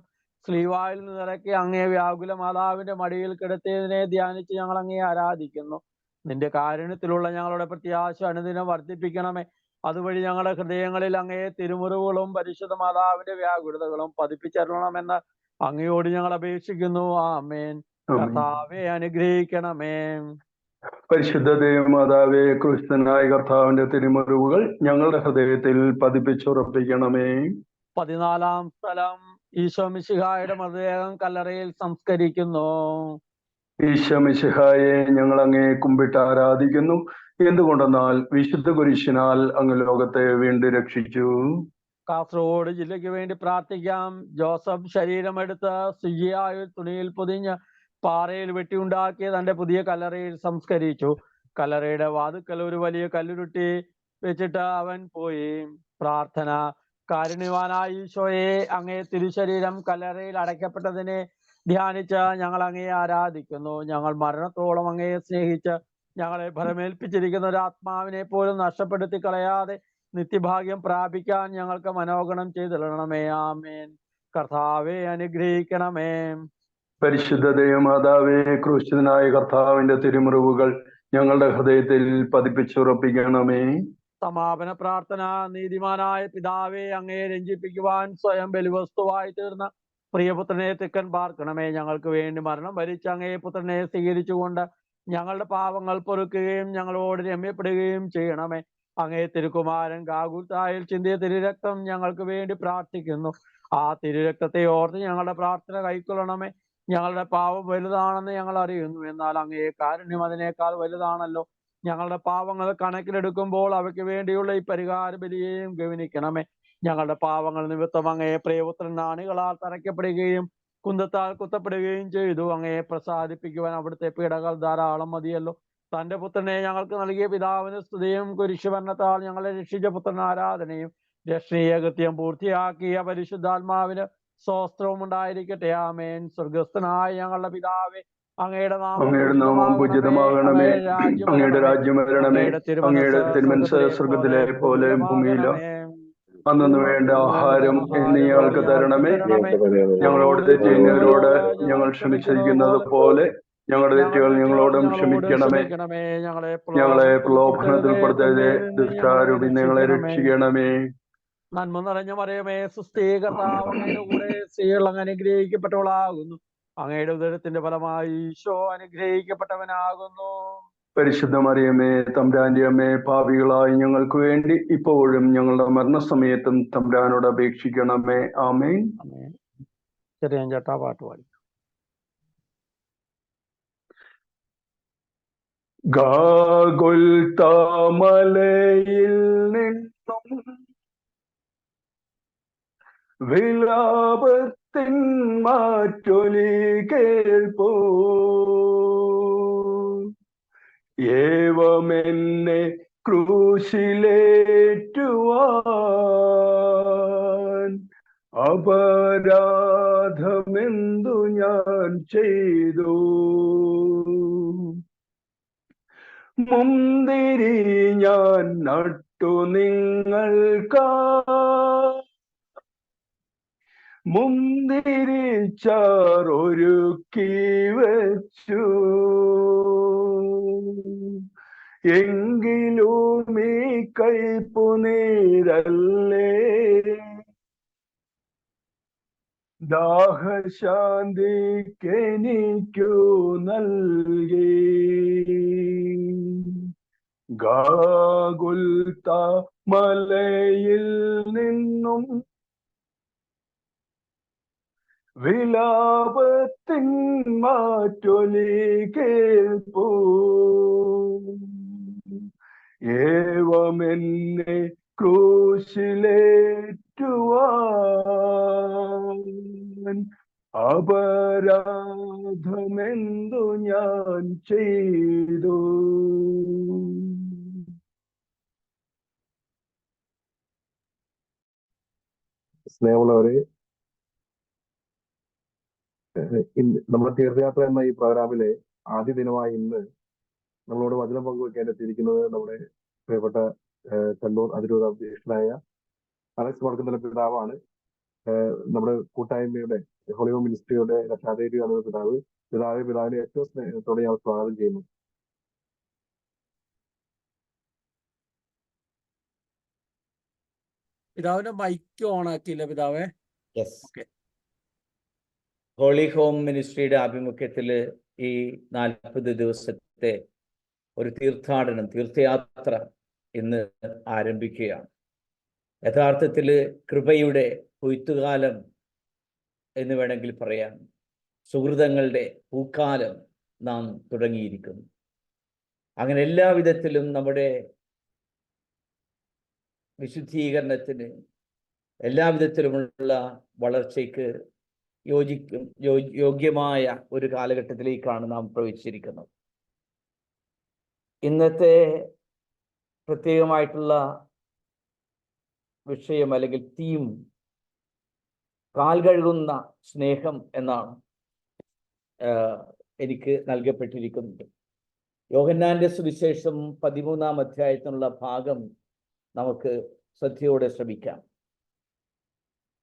സ്ലീവായിൽ നിന്നിറക്കി അങ്ങേ വ്യാകുല മാതാവിന്റെ മടിയിൽ കിടത്തിയതിനെ ധ്യാനിച്ച് ഞങ്ങൾ അങ്ങയെ ആരാധിക്കുന്നു. നിന്റെ കാരുണ്യത്തിലുള്ള ഞങ്ങളുടെ പ്രത്യാശ അനുദിനം വർദ്ധിപ്പിക്കണമേ. അതുവഴി ഞങ്ങളുടെ ഹൃദയങ്ങളിൽ അങ്ങയെ തിരുമുറിവുകളും പരിശുദ്ധ മാതാവിന്റെ വ്യാകുലതകളും പതിപ്പിച്ചരണമെന്ന് അങ്ങയോട് ഞങ്ങൾ അപേക്ഷിക്കുന്നു. ആമേൻ. കർത്താവെ അനുഗ്രഹിക്കണമേ. പരിശുദ്ധ ദൈവമാതാവേ, ക്രിസ്തുനായ കർത്താവിന്റെ തിരുമുറിവുകൾ ഞങ്ങളുടെ ഹൃദയത്തിൽ പതിപ്പിച്ചുറപ്പിക്കണമേ. 14-ാം സ്ഥലം, ഈശോ മിശിഹായുടെ മൃതദേഹം കല്ലറയിൽ സംസ്കരിക്കുന്നു. ഈശോ മിശിഹായെ, ഞങ്ങൾ അങ്ങയെ കുമ്പിട്ട് ആരാധിക്കുന്നു. എന്തുകൊണ്ടെന്നാൽ വിശുദ്ധ കുരിശിനാൽ അങ്ങ് ലോകത്തെ വീണ്ടും രക്ഷിച്ചു. കാസർഗോഡ് ജില്ലയ്ക്ക് വേണ്ടി പ്രാർത്ഥിക്കാം. ജോസഫ് ശരീരമെടുത്ത് ശുചിയായ തുണിയിൽ പൊതിഞ്ഞ് പാറയിൽ വെട്ടിയുണ്ടാക്കിയ തന്റെ പുതിയ കല്ലറയിൽ സംസ്കരിച്ചു. കല്ലറയുടെ വാതുക്കൽ ഒരു വലിയ കല്ലുരുട്ടി വെച്ചിട്ട് അവൻ പോയി. പ്രാർത്ഥന. കാരുണ്യവാനായ ഈശോയെ, അങ്ങേ തിരുശരീരം കല്ലറയിൽ അടയ്ക്കപ്പെട്ടതിനെ ധ്യാനിച്ച് ഞങ്ങൾ അങ്ങയെ ആരാധിക്കുന്നു. ഞങ്ങൾ മരണത്തോളം അങ്ങയെ സ്നേഹിച്ച് ഞങ്ങളെ ഭരമേൽപ്പിച്ചിരിക്കുന്ന ഒരു ആത്മാവിനെ പോലും നഷ്ടപ്പെടുത്തി കളയാതെ നിത്യഭാഗ്യം പ്രാപിക്കാൻ ഞങ്ങൾക്ക് മനോഗണം ചെയ്തിടണമേ. ആമേൻ. കർത്താവെ അനുഗ്രഹിക്കണമേ. പരിശുദ്ധ ദൈവമാതാവേ, ക്രൂശിതനായ കർത്താവിന്റെ തിരുമുറിവുകൾ ഞങ്ങളുടെ ഹൃദയത്തിൽ പതിപ്പിച്ചുറപ്പിക്കണമേ. സമാപന പ്രാർത്ഥന. നീതിമാനായ പിതാവെ, അങ്ങയെ രഞ്ജിപ്പിക്കുവാൻ സ്വയം ബലിവസ്തുവായി തീർന്ന പ്രിയപുത്രനെ തെക്കൻ പാർക്കണമേ. ഞങ്ങൾക്ക് വേണ്ടി മരണം വരിച്ച അങ്ങയെ പുത്രനെ സ്വീകരിച്ചുകൊണ്ട് ഞങ്ങളുടെ പാപങ്ങൾ പൊറുക്കുകയും ഞങ്ങളോട് രമ്യപ്പെടുകയും ചെയ്യണമേ. അങ്ങേ തിരുക്കുമാരൻ ഗാഗുൽത്തായിൽ ചിന്തിയ തിരുരക്തം ഞങ്ങൾക്ക് വേണ്ടി പ്രാർത്ഥിക്കുന്നു. ആ തിരുരക്തത്തെ ഓർത്ത് ഞങ്ങളുടെ പ്രാർത്ഥന കൈക്കൊള്ളണമേ. ഞങ്ങളുടെ പാപം വലുതാണെന്ന് ഞങ്ങൾ അറിയുന്നു, എന്നാൽ അങ്ങയെ കാരുണ്യം അതിനേക്കാൾ വലുതാണല്ലോ. ഞങ്ങളുടെ പാപങ്ങൾ കണക്കിലെടുക്കുമ്പോൾ അവയ്ക്ക് വേണ്ടിയുള്ള ഈ പരിഹാര ബലിയെയും ഗവനിക്കണമേ. ഞങ്ങളുടെ പാവങ്ങൾ നിമിത്തം അങ്ങയെ പ്രിയപുത്രൻ നാണികളാൽ തറയ്ക്കപ്പെടുകയും കുന്തത്താൽ കുത്തപ്പെടുകയും ചെയ്തു. അങ്ങയെ പ്രസാദിപ്പിക്കുവാൻ അവിടുത്തെ പീഡകൾ ധാരാളം മതിയല്ലോ. തന്റെ പുത്രനെ ഞങ്ങൾക്ക് നൽകിയ പിതാവിന് സ്തുതിയും കുരിശുമരണത്താൽ ഞങ്ങളെ രക്ഷിച്ച പുത്രൻ ആരാധനയും രക്ഷണീയ കൃത്യം പൂർത്തിയാക്കിയ പരിശുദ്ധാത്മാവിന് സ്വസ്ത്രവും ഉണ്ടായിരിക്കട്ടെ. ആമേൻ. സ്വർഗസ്ഥനായ ഞങ്ങളുടെ പിതാവേ, അങ്ങയുടെ നാമം പൂജിതമാകണമേ. അങ്ങയുടെ രാജ്യം വരണമേ. അങ്ങയുടെ തിരുമനസ്സ് സ്വർഗത്തിലെ പോലെ ഭൂമിയിലും. അന്നു വേണ്ട ആഹാരം ഇന്ന് ഞങ്ങൾക്ക് തരണമേ. ഞങ്ങളോട് തെറ്റ് ചെയ്യുന്നവരോട് ഞങ്ങൾ ക്ഷമിച്ചിരിക്കുന്നത് പോലെ ഞങ്ങളുടെ തെറ്റുകൾ ഞങ്ങളോടും ക്ഷമിക്കണമേ. ഞങ്ങളെ പ്രലോഭനത്തിൽ പെടുത്തരുതേ, ദുഷ്ടാരൂപി ഞങ്ങളെ രക്ഷിക്കണമേ. നന്മ നിറഞ്ഞ മറിയമേ, സുസ്ഥീ, കർത്താവ് അങ്ങയുടെ കൂടെ, സ്ത്രീകൾ അങ്ങ് അനുഗ്രഹിക്കപ്പെട്ടവളാകുന്നു. അങ്ങയുടെ ഉദരത്തിന്റെ ഫലമായി ഈശോ അനുഗ്രഹിക്കപ്പെട്ടവനാകുന്നു. പരിശുദ്ധ മറിയമേ, തമ്പുരാന്റെ അമ്മേ, പാപികളായി ഞങ്ങൾക്ക് വേണ്ടി ഇപ്പോഴും ഞങ്ങളുടെ മരണസമയത്തും തമ്പുരാനോട് അപേക്ഷിക്കണമേ. ആമേൻ. ചെറിയ ചേട്ടാ പാട്ട് പാടി. ഗാഗുൽത്താമലയിൽ നിന്നും വിലാപത്തിൻ മാറ്റൊലി കേൾപ്പൂ. ഏവമെന്നെ ക്രൂശിലേറ്റുവാൻ അപരാധമെന്തു ഞാൻ ചെയ്തു. മുന്തിരി ഞാൻ നട്ടു നിങ്ങൾക്കാ, മുന്തിരിച്ചാർ ഒരുക്കി വച്ചു. എങ്കിലും ഈ കയ്പു നീരല്ലേ ദാഹശാന്തിക്കെനിക്കു നൽകി. ഗാഗുൽത്താ മലയിൽ നിന്നും വിലാപത്തിൻ മാറ്റൊലി കേൾപ്പൂ. ഏവമെന്നെ ക്രൂശിലേറ്റുവാൻ അപരാധമെന്തു ഞാൻ ചെയ്തു. സ്നേഹമുള്ളവരെ, നമ്മുടെ തീർത്ഥയാത്ര എന്ന ഈ പ്രോഗ്രാമിലെ ആദ്യ ദിനമായ ഇന്ന് നമ്മളോട് വചനം പങ്കുവയ്ക്കാൻ എത്തിയിരിക്കുന്നത് നമ്മുടെ പ്രിയപ്പെട്ട കണ്ണൂർ അതിരൂപതയായ അലക്സ് വടക്കുംതല പിതാവാണ്. നമ്മുടെ കൂട്ടായ്മയുടെ ഹോളിയോ മിനിസ്ട്രിയുടെ രക്ഷാദേവിയാണ് പിതാവ്. പിതാവിനെ ഏറ്റവും സ്നേഹത്തോടെ ഞാൻ സ്വാഗതം ചെയ്യുന്നു. പിതാവിന്റെ മൈക്ക് ഓൺ ആക്കിയില്ല പിതാവേ. ഹോളി ഹോം മിനിസ്ട്രിയുടെ ആഭിമുഖ്യത്തിൽ ഈ 40 ദിവസത്തെ ഒരു തീർത്ഥയാത്ര ഇന്ന് ആരംഭിക്കുകയാണ്. യഥാർത്ഥത്തിൽ കൃപയുടെ കൊയ്ത്തുകാലം എന്ന് വേണമെങ്കിൽ പറയാം. സുഹൃതങ്ങളുടെ പൂക്കാലം നാം തുടങ്ങിയിരിക്കുന്നു. അങ്ങനെ എല്ലാ വിധത്തിലും നമ്മുടെ വിശുദ്ധീകരണത്തിന്, എല്ലാ വിധത്തിലുമുള്ള വളർച്ചയ്ക്ക് യോഗ്യമായ ഒരു കാലഘട്ടത്തിലേക്കാണ് നാം പ്രവേശിച്ചിരിക്കുന്നത്. ഇന്നത്തെ പ്രത്യേകമായിട്ടുള്ള വിഷയം അല്ലെങ്കിൽ തീം കാൽ കഴുകുന്ന സ്നേഹം എന്നാണ് എനിക്ക് നൽകപ്പെട്ടിരിക്കുന്നത്. യോഹന്നാന്റെ സുവിശേഷം 13-ാം അധ്യായത്തിനുള്ള ഭാഗം നമുക്ക് ശ്രദ്ധയോടെ ശ്രമിക്കാം.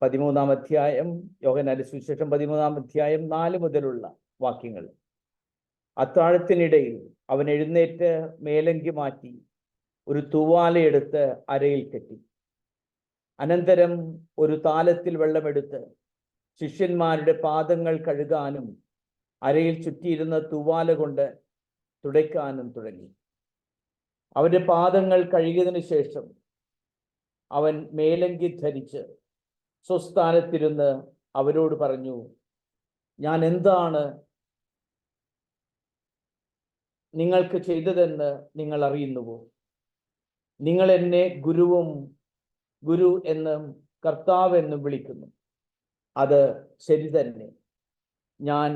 13-ാം അധ്യായം, യോഹന്നാന്റെ സുവിശേഷം 13-ാം അധ്യായം 4 മുതലുള്ള വാക്യങ്ങൾ. അത്താഴത്തിനിടയിൽ അവൻ എഴുന്നേറ്റ് മേലങ്കി മാറ്റി ഒരു തൂവാലയെടുത്ത് അരയിൽ കെട്ടി. അനന്തരം ഒരു താലത്തിൽ വെള്ളമെടുത്ത് ശിഷ്യന്മാരുടെ പാദങ്ങൾ കഴുകാനും അരയിൽ ചുറ്റിയിരുന്ന തൂവാല കൊണ്ട് തുടയ്ക്കാനും തുടങ്ങി. അവന്റെ പാദങ്ങൾ കഴുകിയതിനു ശേഷം അവൻ മേലങ്കി ധരിച്ച് സ്വസ്ഥാനത്തിരുന്ന് അവരോട് പറഞ്ഞു, ഞാൻ എന്താണ് നിങ്ങൾക്ക് ചെയ്തതെന്ന് നിങ്ങൾ അറിയുന്നുവോ? നിങ്ങൾ എന്നെ ഗുരു എന്നും കർത്താവ് എന്നും വിളിക്കുന്നു. അത് ശരി തന്നെ. ഞാൻ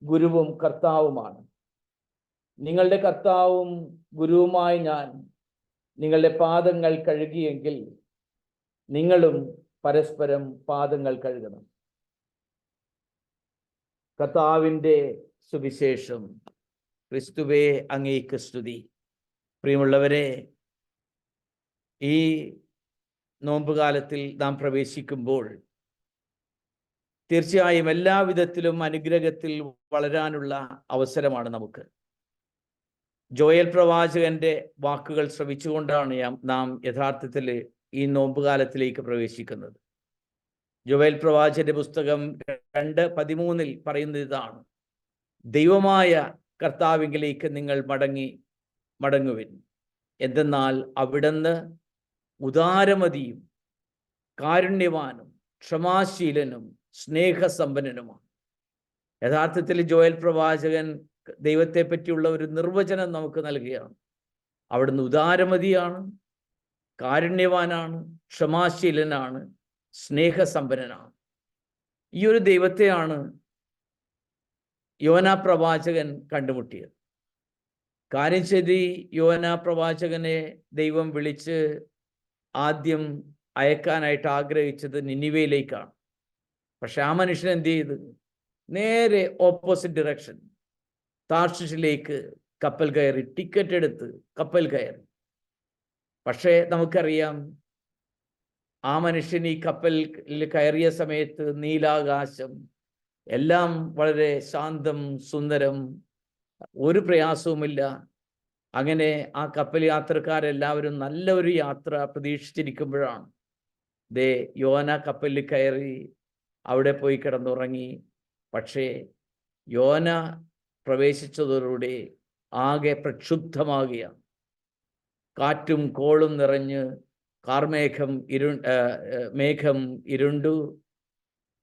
ഗുരുവും കർത്താവുമാണ്. നിങ്ങളുടെ കർത്താവും ഗുരുവുമായി ഞാൻ നിങ്ങളുടെ പാദങ്ങൾ കഴുകിയെങ്കിൽ നിങ്ങളും പരസ്പരം പാദങ്ങൾ കഴുകണം. കർത്താവിൻ്റെ സുവിശേഷം. ക്രിസ്തുവേ, അങ്ങേക്ക് സ്തുതി. പ്രിയമുള്ളവരെ, ഈ നോമ്പുകാലത്തിൽ നാം പ്രവേശിക്കുമ്പോൾ തീർച്ചയായും എല്ലാവിധത്തിലും അനുഗ്രഹത്തിൽ വളരാനുള്ള അവസരമാണ് നമുക്ക്. ജോയൽ പ്രവാചകന്റെ വാക്കുകൾ ശ്രവിച്ചുകൊണ്ടാണ് നാം യഥാർത്ഥത്തിൽ ഈ നോമ്പുകാലത്തിലേക്ക് പ്രവേശിക്കുന്നത്. ജോയൽ പ്രവാചകന്റെ പുസ്തകം 2:13 പറയുന്നത് ഇതാണ്: ദൈവമായ കർത്താവിങ്കിലേക്ക് നിങ്ങൾ മടങ്ങുവിൻ, എന്തെന്നാൽ അവിടുന്ന് ഉദാരമതിയും കാരുണ്യവാനും ക്ഷമാശീലനും സ്നേഹസമ്പന്നനുമാണ്. യഥാർത്ഥത്തിൽ ജോയൽ പ്രവാചകൻ ദൈവത്തെ പറ്റിയുള്ള ഒരു നിർവചനം നമുക്ക് നൽകുകയാണ്. അവിടുന്ന് ഉദാരമതിയാണ്, കാരുണ്യവാനാണ്, ക്ഷമാശീലനാണ്, സ്നേഹസമ്പന്നനാണ്. ഈ ഒരു ദൈവത്തെയാണ് യോനാ പ്രവാചകൻ കണ്ടുമുട്ടിയത്. കാര്യം ചെയ്ത് യോനാ പ്രവാചകനെ ദൈവം വിളിച്ച് ആദ്യം അയക്കാനായിട്ട് ആഗ്രഹിച്ചത് നിനിവേയിലേക്കാണ്. പക്ഷെ ആ മനുഷ്യൻ എന്ത് ചെയ്തു? നേരെ ഓപ്പോസിറ്റ് ഡിറക്ഷൻ, താർഷിഷിലേക്ക് കപ്പൽ കയറി, ടിക്കറ്റ് എടുത്ത് കപ്പൽ കയറി. പക്ഷേ നമുക്കറിയാം, ആ മനുഷ്യൻ ഈ കപ്പലിൽ കയറിയ സമയത്ത് നീലാകാശം, എല്ലാം വളരെ ശാന്തം, സുന്ദരം, ഒരു പ്രയാസവുമില്ല. അങ്ങനെ ആ കപ്പൽ യാത്രക്കാരെല്ലാവരും നല്ല ഒരു യാത്ര പ്രതീക്ഷിച്ചിരിക്കുമ്പോഴാണ് യോന കപ്പലിൽ കയറി അവിടെ പോയി കിടന്നുറങ്ങി. പക്ഷേ യോന പ്രവേശിച്ചതോടുകൂടി ആകെ പ്രക്ഷുബ്ധമാകുകയാണ്. കാറ്റും കോളും നിറഞ്ഞ് മേഘം ഇരുണ്ടു,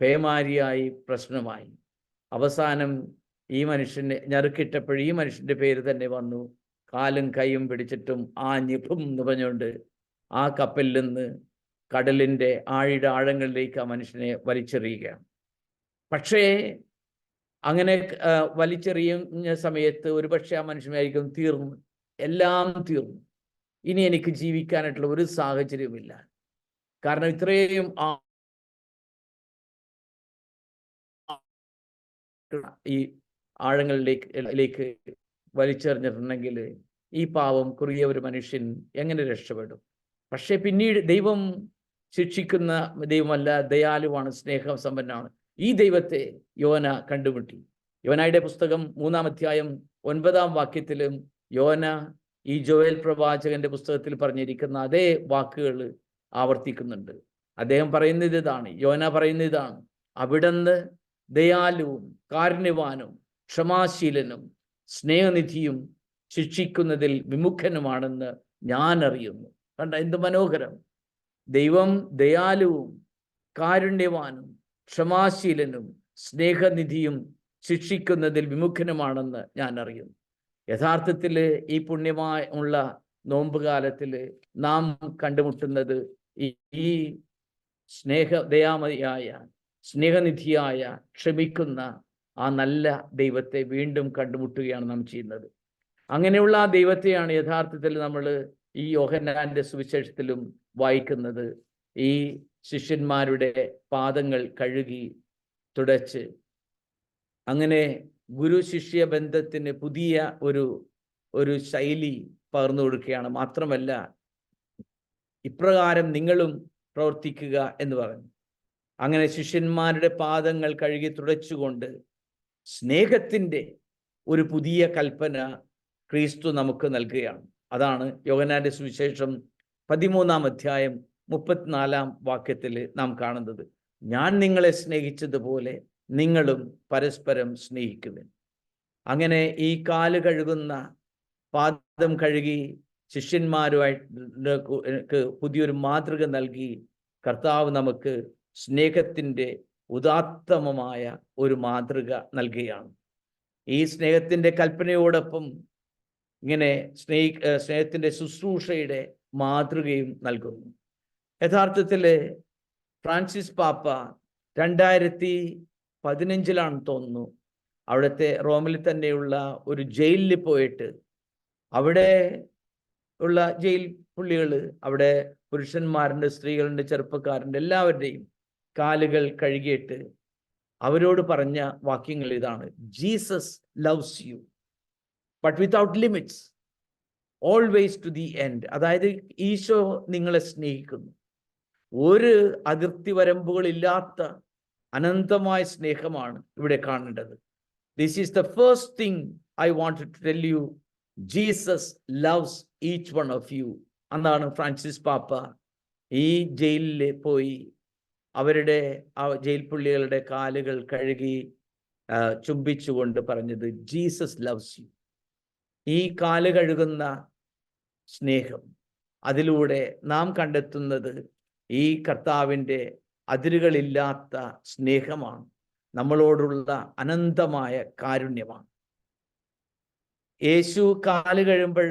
പേമാരിയായി, പ്രശ്നമായി. അവസാനം ഈ മനുഷ്യനെ ഞറുക്കിട്ടപ്പോൾ ഈ മനുഷ്യൻ്റെ പേര് തന്നെ വന്നു. കാലും കൈയും പിടിച്ചിട്ടും ആഞ്ഞിപ്പും എന്ന് പറഞ്ഞുകൊണ്ട് ആ കപ്പലിൽ നിന്ന് കടലിൻ്റെ ആഴങ്ങളിലേക്ക് ആ മനുഷ്യനെ വലിച്ചെറിയുകയാണ്. പക്ഷേ അങ്ങനെ വലിച്ചെറിയുന്ന സമയത്ത് ഒരുപക്ഷെ ആ മനുഷ്യനായിരിക്കും തീർന്നു, എല്ലാം തീർന്നു, ഇനി എനിക്ക് ജീവിക്കാനായിട്ടുള്ള ഒരു സാഹചര്യവുമില്ല. കാരണം ഇത്രയും ഈ ആഴങ്ങളിലേക്ക് വലിച്ചെറിഞ്ഞിട്ടുണ്ടെങ്കിൽ ഈ പാവം കുറിയ ഒരു മനുഷ്യൻ എങ്ങനെ രക്ഷപ്പെടും? പക്ഷെ പിന്നീട് ദൈവം ശിക്ഷിക്കുന്ന ദൈവമല്ല, ദയാലുവാണ്, സ്നേഹസമ്പന്നനാണ്. ഈ ദൈവത്തെ യോന കണ്ടുമുട്ടി. യോനയുടെ പുസ്തകം 3-ാം അധ്യായം 9-ാം വാക്യത്തിലും യോന ഈ ജോയൽ പ്രവാചകന്റെ പുസ്തകത്തിൽ പറഞ്ഞിരിക്കുന്ന അതേ വാക്കുകൾ ആവർത്തിക്കുന്നുണ്ട്. അദ്ദേഹം പറയുന്നത് ഇതാണ്, യോന പറയുന്നത് ഇതാണ്: അവിടുന്ന് ദയാലുവും കാരുണ്യവാനും ക്ഷമാശീലനും സ്നേഹനിധിയും ശിക്ഷിക്കുന്നതിൽ വിമുഖനുമാണെന്ന് ഞാൻ അറിയുന്നു. കണ്ട, എന്ത് മനോഹരം! ദൈവം ദയാലുവും കാരുണ്യവാനും ക്ഷമാശീലനും സ്നേഹനിധിയും ശിക്ഷിക്കുന്നതിൽ വിമുഖനുമാണെന്ന് ഞാൻ അറിയുന്നു. യഥാർത്ഥത്തിൽ ഈ പുണ്യമുള്ള നോമ്പുകാലത്തിൽ നാം കണ്ടുമുട്ടുന്നത് ഈ ദയാമതിയായ സ്നേഹനിധിയായ ക്ഷമിക്കുന്ന ആ നല്ല ദൈവത്തെ വീണ്ടും കണ്ടുമുട്ടുകയാണ് നാം ചെയ്യുന്നത്. അങ്ങനെയുള്ള ആ ദൈവത്തെയാണ് യഥാർത്ഥത്തിൽ നമ്മൾ ഈ യോഹന്നാന്റെ സുവിശേഷത്തിലും വായിക്കുന്നത്. ഈ ശിഷ്യന്മാരുടെ പാദങ്ങൾ കഴുകി തുടച്ച് അങ്ങനെ ഗുരു ശിഷ്യ ബന്ധത്തിന് പുതിയ ഒരു ശൈലി പകർന്നു കൊടുക്കുകയാണ്. മാത്രമല്ല, ഇപ്രകാരം നിങ്ങളും പ്രവർത്തിക്കുക എന്ന് പറഞ്ഞു. അങ്ങനെ ശിഷ്യന്മാരുടെ പാദങ്ങൾ കഴുകി തുടച്ചുകൊണ്ട് സ്നേഹത്തിൻ്റെ ഒരു പുതിയ കൽപ്പന ക്രിസ്തു നമുക്ക് നൽകുകയാണ്. അതാണ് യോഹന്നാന്റെ സുവിശേഷം 13-ാം അധ്യായം 34-ാം വാക്യത്തിൽ നാം കാണുന്നത്: ഞാൻ നിങ്ങളെ സ്നേഹിച്ചതുപോലെ നിങ്ങളും പരസ്പരം സ്നേഹിക്കുവിൻ. അങ്ങനെ ഈ കാല് കഴുകുന്ന പാദം കഴുകി ശിഷ്യന്മാരുമായിട്ട് പുതിയൊരു മാതൃക നൽകി കർത്താവ് നമുക്ക് സ്നേഹത്തിൻ്റെ ഉദാത്തമമായ ഒരു മാതൃക നൽകുകയാണ്. ഈ സ്നേഹത്തിൻ്റെ കൽപ്പനയോടൊപ്പം ഇങ്ങനെ സ്നേഹത്തിൻ്റെ ശുശ്രൂഷയുടെ മാതൃകയും നൽകുന്നു. യഥാർത്ഥത്തിൽ ഫ്രാൻസിസ് പാപ്പ 2015 തോന്നുന്നു അവിടുത്തെ റോമിൽ തന്നെയുള്ള ഒരു ജയിലിൽ പോയിട്ട് അവിടെ ഉള്ള ജയിൽ പുള്ളികൾ, അവിടെ പുരുഷന്മാരുണ്ട്, സ്ത്രീകളുണ്ട്, ചെറുപ്പക്കാരുണ്ട്, എല്ലാവരുടെയും കാലുകൾ കഴുകിയിട്ട് അവരോട് പറഞ്ഞ വാക്യങ്ങൾ ഇതാണ്: Jesus loves you but without limits, always to the end. അതായത് ഈശോ നിങ്ങളെ സ്നേഹിക്കുന്നു. ഒരു അതിർത്തി വരമ്പുകളില്ലാത്ത അനന്തമായ സ്നേഹമാണ് ഇവിടെ കാണേണ്ടത്. This is the first thing I want to tell you, Jesus loves each one of you. അതാണ് ഫ്രാൻസിസ് പാപ്പ ഈ ജയിലിൽ പോയി അവരുടെ ആ ജയിൽ പുള്ളികളുടെ കാലുകൾ കഴുകി ചുംബിച്ചുകൊണ്ട് പറഞ്ഞത്: ജീസസ് ലവ്സ് യു. ഈ കാല് കഴുകുന്ന സ്നേഹം, അതിലൂടെ നാം കണ്ടെത്തുന്നത് ഈ കർത്താവിൻ്റെ അതിരുകളില്ലാത്ത സ്നേഹമാണ്, നമ്മളോടുള്ള അനന്തമായ കാരുണ്യമാണ്. യേശു കാല് കഴിയുമ്പോൾ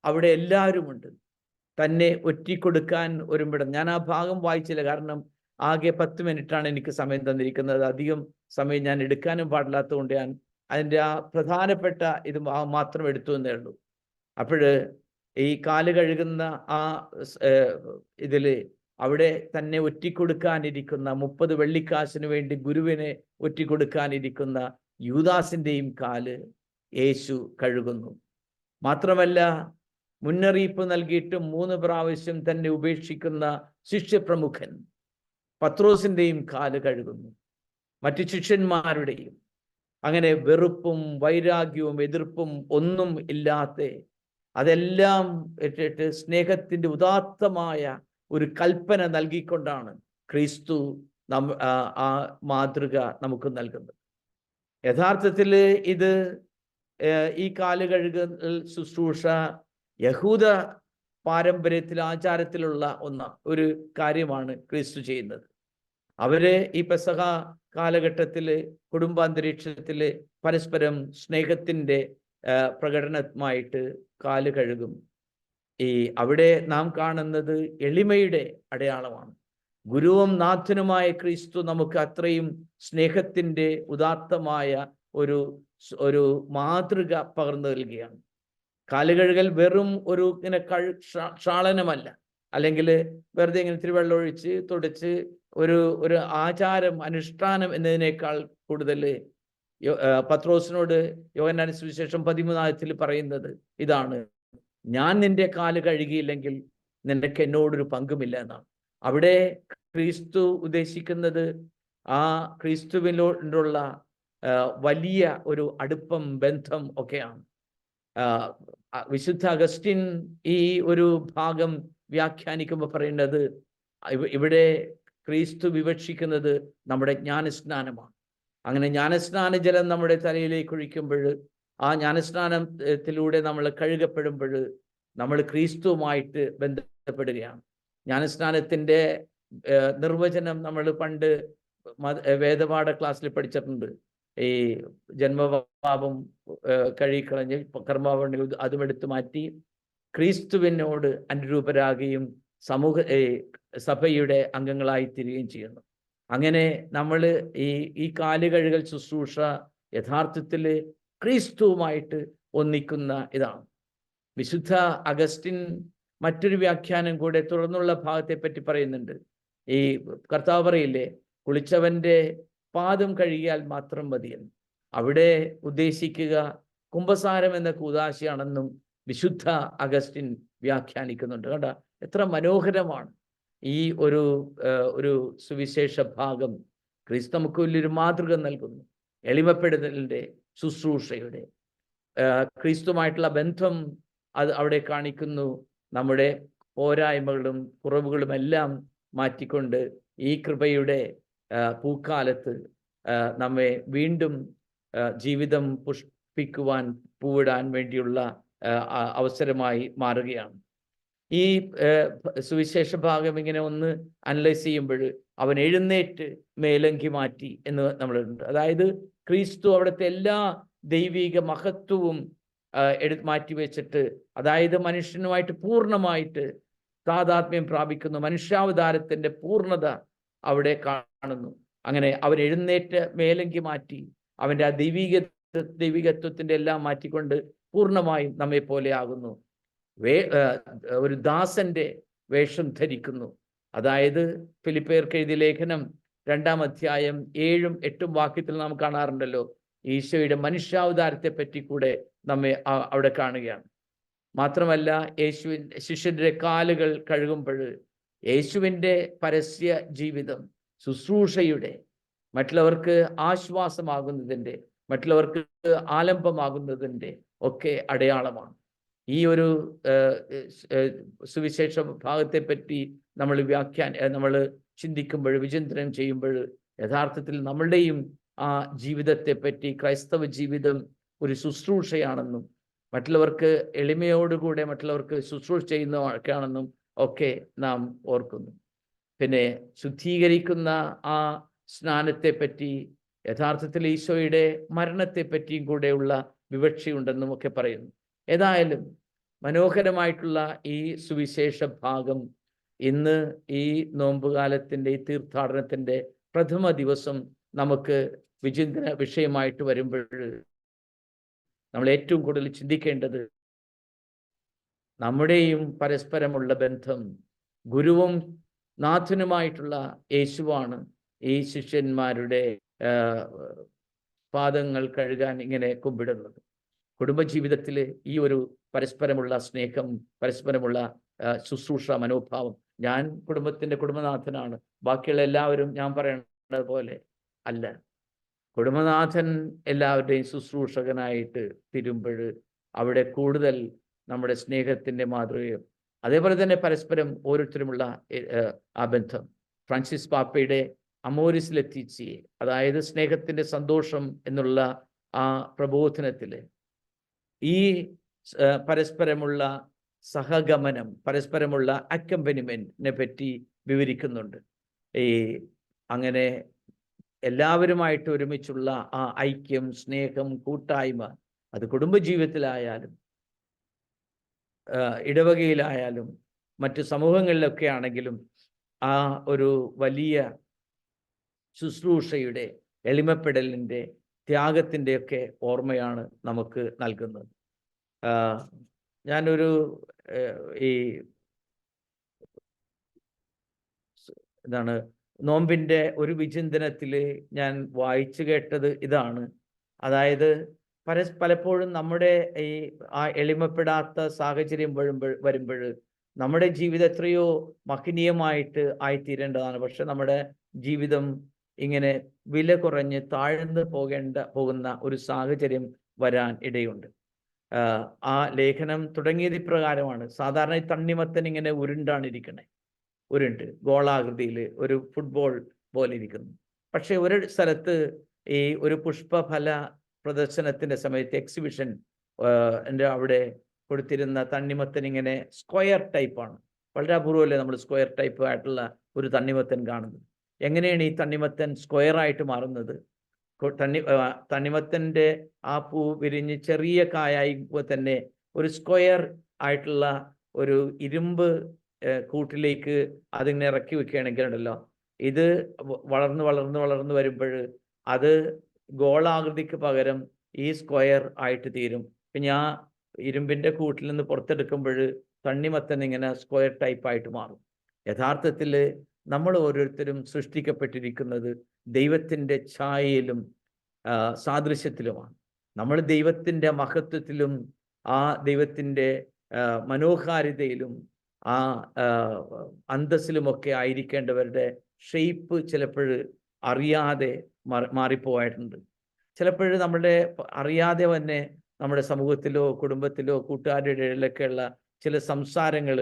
അവിടെ എല്ലാവരുമുണ്ട്. തന്നെ ഒറ്റിക്കൊടുക്കാൻ ഒരുമിടം. ഞാൻ ആ ഭാഗം വായിച്ചില്ല, കാരണം ആകെ 10 മിനിറ്റാണ് എനിക്ക് സമയം തന്നിരിക്കുന്നത്. അധികം സമയം ഞാൻ എടുക്കാനും പാടില്ലാത്തതുകൊണ്ട് ഞാൻ അതിൻ്റെ ആ പ്രധാനപ്പെട്ട ഇത് മാത്രം എടുത്തു എന്നേ ഉള്ളൂ. അപ്പോൾ ഈ കാല് കഴുകുന്ന ആ ഇതിൽ അവിടെ തന്നെ ഒറ്റിക്കൊടുക്കാനിരിക്കുന്ന 30 വെള്ളിക്കാശിന് വേണ്ടി ഗുരുവിനെ ഒറ്റിക്കൊടുക്കാനിരിക്കുന്ന യൂദാസിൻ്റെയും കാല് യേശു കഴുകുന്നു. മാത്രമല്ല, മുന്നറിയിപ്പ് നൽകിയിട്ടും 3 പ്രാവശ്യം തന്നെ ഉപേക്ഷിക്കുന്ന ശിഷ്യപ്രമുഖൻ പത്രോസിൻ്റെയും കാല് കഴുകുന്നു, മറ്റു ശിഷ്യന്മാരുടെയും. അങ്ങനെ വെറുപ്പും വൈരാഗ്യവും എതിർപ്പും ഒന്നും ഇല്ലാത്ത, അതെല്ലാം ഇട്ടിട്ട് സ്നേഹത്തിൻ്റെ ഉദാത്തമായ ഒരു കൽപ്പന നൽകിക്കൊണ്ടാണ് ക്രിസ്തു ആ മാതൃക നമുക്ക് നൽകുന്നത്. യഥാർത്ഥത്തിൽ ഇത് ഈ കാല് കഴുകൽ ശുശ്രൂഷ യഹൂദ പാരമ്പര്യത്തിൽ, ആചാരത്തിലുള്ള ഒരു കാര്യമാണ് ക്രിസ്തു ചെയ്യുന്നത്. അവര് ഈ പെസഹ കാലഘട്ടത്തിൽ കുടുംബാന്തരീക്ഷത്തിൽ പരസ്പരം സ്നേഹത്തിൻ്റെ പ്രകടനമായിട്ട് കാല് കഴുകും. അവിടെ നാം കാണുന്നത് എളിമയുടെ അടയാളമാണ്. ഗുരുവും നാഥനുമായ ക്രിസ്തു നമുക്ക് അത്രയും സ്നേഹത്തിൻ്റെ ഉദാത്തമായ ഒരു മാതൃക പകർന്നു നൽകുകയാണ്. കാലുകഴുകൽ വെറും ഒരു ഇങ്ങനെ ക്ഷാളനമല്ല, അല്ലെങ്കിൽ വെറുതെ ഇങ്ങനെ ഇത്തിരി വെള്ളം ഒഴിച്ച് തുടച്ച് ഒരു ആചാരം, അനുഷ്ഠാനം എന്നതിനേക്കാൾ കൂടുതൽ പത്രോസിനോട് യോഹന്നാൻ സുവിശേഷം 13 പറയുന്നത് ഇതാണ്: ഞാൻ നിന്റെ കാല് കഴുകിയില്ലെങ്കിൽ നിനക്ക് എന്നോടൊരു പങ്കുമില്ല എന്നാണ്. അവിടെ ക്രിസ്തു ഉദ്ദേശിക്കുന്നത് ആ ക്രിസ്തുവിനോടുള്ള വലിയ ഒരു അടുപ്പം, ബന്ധം ഒക്കെയാണ്. വിശുദ്ധ അഗസ്റ്റിൻ ഈ ഒരു ഭാഗം വ്യാഖ്യാനിക്കുമ്പോൾ പറയുന്നത്, ഇവിടെ ക്രിസ്തു വിവക്ഷിക്കുന്നത് നമ്മുടെ ജ്ഞാനസ്നാനമാണ്. അങ്ങനെ ജ്ഞാനസ്നാന ജലം നമ്മുടെ തലയിലേക്ക് ഒഴിക്കുമ്പോൾ, ആ ജ്ഞാനസ്നാനത്തിലൂടെ നമ്മൾ കഴുകപ്പെടുമ്പോൾ നമ്മൾ ക്രിസ്തുവുമായിട്ട് ബന്ധപ്പെടുകയാണ്. ജ്ഞാനസ്നാനത്തിൻ്റെ നിർവചനം നമ്മൾ പണ്ട് വേദപാഠ ക്ലാസ്സിൽ പഠിച്ചിട്ടുണ്ട്. ഈ ജന്മപാപം കഴുകിക്കളഞ്ഞ് കർമ്മപാപം അതും എടുത്തു മാറ്റി ക്രിസ്തുവിനോട് അനുരൂപരാകുകയും സഭയുടെ അംഗങ്ങളായി തീരുകയും ചെയ്യുന്നു. അങ്ങനെ നമ്മൾ ഈ കാല് കഴുകൽ ശുശ്രൂഷ യഥാർത്ഥത്തിൽ ക്രിസ്തുവുമായിട്ട് ഒന്നിക്കുന്ന ഇതാണ്. വിശുദ്ധ അഗസ്റ്റിൻ മറ്റൊരു വ്യാഖ്യാനം കൂടെ തുടർന്നുള്ള ഭാഗത്തെ പറ്റി പറയുന്നുണ്ട്. ഈ കർത്താവ് പറയില്ലേ, കുളിച്ചവൻ്റെ പാദം കഴുകിയാൽ മാത്രം മതിയെന്ന്. അവിടെ ഉദ്ദേശിക്കുക കുംഭസാരം എന്ന കൂദാശയാണെന്നും വിശുദ്ധ അഗസ്റ്റിൻ വ്യാഖ്യാനിക്കുന്നുണ്ട്. കണ്ട, എത്ര മനോഹരമാണ് ഈ ഒരു സുവിശേഷ ഭാഗം. ക്രിസ്തു നമുക്ക് വലിയൊരു മാതൃക നൽകുന്നു. എളിമപ്പെടുത്തലിൻ്റെ, ശുശ്രൂഷയുടെ, ക്രിസ്തുമായിട്ടുള്ള ബന്ധം അത് അവിടെ കാണിക്കുന്നു. നമ്മുടെ പോരായ്മകളും കുറവുകളും എല്ലാം മാറ്റിക്കൊണ്ട് ഈ കൃപയുടെ പൂക്കാലത്ത് നമ്മെ വീണ്ടും ജീവിതം പുഷ്പിക്കുവാൻ, പൂവിടാൻ വേണ്ടിയുള്ള അവസരമായി മാറുകയാണ്. ഈ സുവിശേഷ ഭാഗം ഇങ്ങനെ ഒന്ന് അനലൈസ് ചെയ്യുമ്പോൾ അവൻ എഴുന്നേറ്റ് മേലങ്കി മാറ്റി എന്ന് നമ്മളുണ്ട്. അതായത് ക്രിസ്തു അവിടുത്തെ എല്ലാ ദൈവിക മഹത്വവും മാറ്റി വെച്ചിട്ട്, അതായത് മനുഷ്യനുമായിട്ട് പൂർണ്ണമായിട്ട് താദാത്മ്യം പ്രാപിക്കുന്നു, മനുഷ്യാവതാരത്തിൻ്റെ പൂർണ്ണത അവിടെ കാണുന്നു. അങ്ങനെ അവൻ എഴുന്നേറ്റ് മേലങ്കി മാറ്റി അവൻ്റെ ആ ദൈവികത്വത്തിൻ്റെ എല്ലാം മാറ്റിക്കൊണ്ട് പൂർണ്ണമായും നമ്മെ പോലെ ആകുന്നു. ഒരു ദാസന്റെ വേഷം ധരിക്കുന്നു. അതായത് ഫിലിപ്പിയർക്ക് എഴുതിയ ലേഖനം 2-ാം അധ്യായം 7-ഉം 8-ഉം വാക്യത്തിൽ നാം കാണാറുണ്ടല്ലോ, ഈശോയുടെ മനുഷ്യാവതാരത്തെ പറ്റി കൂടെ നമ്മെ അവിടെ കാണുകയാണ്. മാത്രമല്ല യേശുവിൻ്റെ ശിഷ്യന്റെ കാലുകൾ കഴുകുമ്പോൾ യേശുവിൻ്റെ പരസ്യ ജീവിതം ശുശ്രൂഷയുടെ, മറ്റുള്ളവർക്ക് ആശ്വാസമാകുന്നതിൻ്റെ, മറ്റുള്ളവർക്ക് ആലംബമാകുന്നതിൻ്റെ ഒക്കെ അടയാളമാണ്. ഈ ഒരു സുവിശേഷ ഭാഗത്തെ പറ്റി നമ്മൾ ചിന്തിക്കുമ്പോൾ, വിചിന്തനം ചെയ്യുമ്പോൾ യഥാർത്ഥത്തിൽ നമ്മളുടെയും ആ ജീവിതത്തെ പറ്റി, ക്രൈസ്തവ ജീവിതം ഒരു ശുശ്രൂഷയാണെന്നും മറ്റുള്ളവർക്ക് എളിമയോടുകൂടെ മറ്റുള്ളവർക്ക് ശുശ്രൂഷ ചെയ്യുന്നതൊക്കെയാണെന്നും ഒക്കെ നാം ഓർക്കുന്നു. പിന്നെ ശുദ്ധീകരിക്കുന്ന ആ സ്നാനത്തെ പറ്റി, യഥാർത്ഥത്തിൽ ഈശോയുടെ മരണത്തെ പറ്റിയും കൂടെയുള്ള വിവക്ഷയുണ്ടെന്നും ഒക്കെ പറയുന്നു. ഏതായാലും മനോഹരമായിട്ടുള്ള ഈ സുവിശേഷ ഭാഗം ഇന്ന് ഈ നോമ്പുകാലത്തിൻ്റെ, ഈ തീർത്ഥാടനത്തിൻ്റെ പ്രഥമ ദിവസം നമുക്ക് വിചിന്തന വിഷയമായിട്ട് വരുമ്പോൾ നമ്മൾ ഏറ്റവും കൂടുതൽ ചിന്തിക്കേണ്ടത് നമ്മുടെയും പരസ്പരമുള്ള ബന്ധം. ഗുരുവും നാഥനുമായിട്ടുള്ള യേശുവാണ് ഈ ശിഷ്യന്മാരുടെ പാദങ്ങൾ കഴുകാൻ ഇങ്ങനെ കുമ്പിടുന്നത്. കുടുംബജീവിതത്തിൽ ഈ ഒരു പരസ്പരമുള്ള സ്നേഹം, പരസ്പരമുള്ള ശുശ്രൂഷ മനോഭാവം. ഞാൻ കുടുംബത്തിൻ്റെ കുടുംബനാഥനാണ്, ബാക്കിയുള്ള എല്ലാവരും ഞാൻ പറയുന്നത് പോലെ അല്ല. കുടുംബനാഥൻ എല്ലാവരുടെയും ശുശ്രൂഷകനായിട്ട് തിരുമ്പോൾ അവിടെ കൂടുതൽ നമ്മുടെ സ്നേഹത്തിൻ്റെ മാതൃകയും, അതേപോലെ തന്നെ പരസ്പരം ഓരോരുത്തരുമുള്ള ആ ബന്ധം. ഫ്രാൻസിസ് പാപ്പയുടെ അമോരിസ് ലെറ്റീച്ചി, അതായത് സ്നേഹത്തിൻ്റെ സന്തോഷം എന്നുള്ള ആ പ്രബോധനത്തിൽ ഈ പരസ്പരമുള്ള സഹഗമനം, പരസ്പരമുള്ള അക്കമ്പനിമെന്റിനെ പറ്റി വിവരിക്കുന്നുണ്ട്. അങ്ങനെ എല്ലാവരുമായിട്ട് ഒരുമിച്ചുള്ള ആ ഐക്യം, സ്നേഹം, കൂട്ടായ്മ, അത് കുടുംബജീവിതത്തിലായാലും ഇടവകയിലായാലും മറ്റു സമൂഹങ്ങളിലൊക്കെ ആണെങ്കിലും ആ ഒരു വലിയ ശുശ്രൂഷയുടെ, എളിമപ്പെടലിൻ്റെ, ത്യാഗത്തിൻ്റെയൊക്കെ ഓർമ്മയാണ് നമുക്ക് നൽകുന്നത്. ഞാനൊരു നോമ്പിൻ്റെ ഒരു വിചിന്തനത്തിൽ ഞാൻ വായിച്ചു കേട്ടത് ഇതാണ്. അതായത് പലപ്പോഴും നമ്മുടെ ആ എളിമപ്പെടാത്ത സാഹചര്യം വരുമ്പോൾ നമ്മുടെ ജീവിതം എത്രയോ മഹനീയമായിട്ട് ആയിത്തീരേണ്ടതാണ്. പക്ഷെ നമ്മുടെ ജീവിതം ഇങ്ങനെ വില കുറഞ്ഞ് താഴ്ന്നു പോകുന്ന ഒരു സാഹചര്യം വരാൻ ഇടയുണ്ട്. ആ ലേഖനം തുടങ്ങിയത് ഇപ്രകാരമാണ്. സാധാരണ ഈ തണ്ണിമത്തൻ ഇങ്ങനെ ഉരുണ്ട് ഗോളാകൃതിയിൽ ഒരു ഫുട്ബോൾ പോലെ ഇരിക്കുന്നു. പക്ഷെ ഒരു സ്ഥലത്ത് ഈ ഒരു പുഷ്പഫല പ്രദർശനത്തിൻ്റെ സമയത്ത് എക്സിബിഷൻ അവിടെ കൊടുത്തിരുന്ന തണ്ണിമത്തൻ ഇങ്ങനെ സ്ക്വയർ ടൈപ്പാണ്. വളരെ അപൂർവമല്ലേ നമ്മൾ സ്ക്വയർ ടൈപ്പ് ആയിട്ടുള്ള ഒരു തണ്ണിമത്തൻ കാണുന്നത്. എങ്ങനെയാണ് ഈ തണ്ണിമത്തൻ സ്ക്വയറായിട്ട് മാറുന്നത്? തണ്ണിമത്തൻ്റെ ആ പൂ വിരിഞ്ഞ് ചെറിയ കായായിപ്പോൾ തന്നെ ഒരു സ്ക്വയർ ആയിട്ടുള്ള ഒരു ഇരുമ്പ് കൂട്ടിലേക്ക് അതിങ്ങനെ ഇറക്കി വെക്കുകയാണെങ്കിൽ ഉണ്ടല്ലോ, ഇത് വളർന്ന് വരുമ്പോൾ അത് ഗോളാകൃതിക്ക് പകരം ഈ സ്ക്വയർ ആയിട്ട് തീരും. പിന്നെ ആ ഇരുമ്പിൻ്റെ കൂട്ടിൽ നിന്ന് പുറത്തെടുക്കുമ്പോൾ തണ്ണിമത്തൻ ഇങ്ങനെ സ്ക്വയർ ടൈപ്പായിട്ട് മാറും. യഥാർത്ഥത്തിൽ നമ്മൾ ഓരോരുത്തരും സൃഷ്ടിക്കപ്പെട്ടിരിക്കുന്നത് ദൈവത്തിൻ്റെ ഛായയിലും സാദൃശ്യത്തിലുമാണ്. നമ്മൾ ദൈവത്തിൻ്റെ മഹത്വത്തിലും ആ ദൈവത്തിൻ്റെ മനോഹാരിതയിലും ആ അന്തസ്സിലുമൊക്കെ ആയിരിക്കേണ്ടവരുടെ ഷെയ്പ്പ് ചിലപ്പോൾ അറിയാതെ മാറിപ്പോയിട്ടുണ്ട്. ചിലപ്പോൾ നമ്മുടെ അറിയാതെ തന്നെ നമ്മുടെ സമൂഹത്തിലോ കുടുംബത്തിലോ കൂട്ടുകാരുടെ ഇടയിലൊക്കെയുള്ള ചില സംസാരങ്ങൾ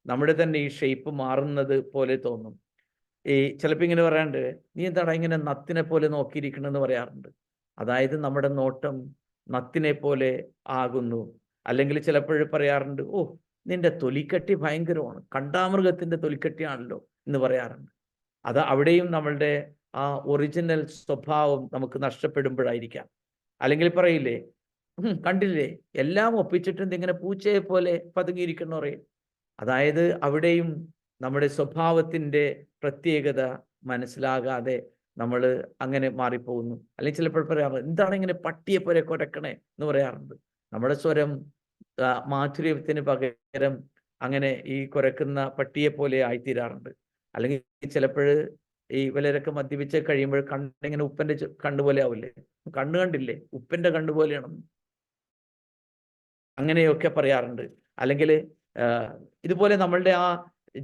നമ്മുടെ തന്നെ ഈ ഷെയ്പ്പ് മാറുന്നത് പോലെ തോന്നും. ചിലപ്പോൾ ഇങ്ങനെ പറയാറുണ്ട്, നീ എന്താടാ ഇങ്ങനെ നത്തിനെ പോലെ നോക്കിയിരിക്കണമെന്ന് പറയാറുണ്ട്. അതായത് നമ്മുടെ നോട്ടം നത്തിനെ പോലെ ആകുന്നു, അല്ലെങ്കിൽ ചിലപ്പോൾ പറയാറുണ്ട്, ഓ നിന്റെ തൊലിക്കട്ടി ഭയങ്കരമാണ്, കണ്ടാമൃഗത്തിൻ്റെ തൊലിക്കട്ടിയാണല്ലോ എന്ന് പറയാറുണ്ട്. അത് അവിടെയും നമ്മളുടെ ആ ഒറിജിനൽ സ്വഭാവം നമുക്ക് നഷ്ടപ്പെടുമ്പോഴായിരിക്കാം. അല്ലെങ്കിൽ പറയില്ലേ, കണ്ടില്ലേ എല്ലാം ഒപ്പിച്ചിട്ടുണ്ട് ഇങ്ങനെ പൂച്ചയെ പോലെ പതുങ്ങിയിരിക്കുന്നു പറയും. അതായത് അവിടെയും നമ്മുടെ സ്വഭാവത്തിൻ്റെ പ്രത്യേകത മനസ്സിലാകാതെ നമ്മൾ അങ്ങനെ മാറിപ്പോകുന്നു. അല്ലെങ്കിൽ ചിലപ്പോൾ പറയാറ്, എന്താണ് ഇങ്ങനെ പട്ടിയെ പോലെ കുരക്കണേ എന്ന് പറയാറുണ്ട്. നമ്മുടെ സ്വരം മാധുര്യത്തിന് പകരം അങ്ങനെ ഈ കുരക്കുന്ന പട്ടിയെ പോലെ ആയിത്തീരാറുണ്ട്. അല്ലെങ്കിൽ ചിലപ്പോൾ ഈ വലരൊക്കെ മദ്യപിച്ച് കഴിയുമ്പോൾ കണ്ണിങ്ങനെ ഉപ്പൻ്റെ കണ്ണുപോലെ ആവില്ലേ, കണ്ടില്ലേ ഉപ്പിൻ്റെ കണ്ണുപോലെയാണെന്ന്, അങ്ങനെയൊക്കെ പറയാറുണ്ട്. അല്ലെങ്കിൽ ഇതുപോലെ നമ്മളുടെ ആ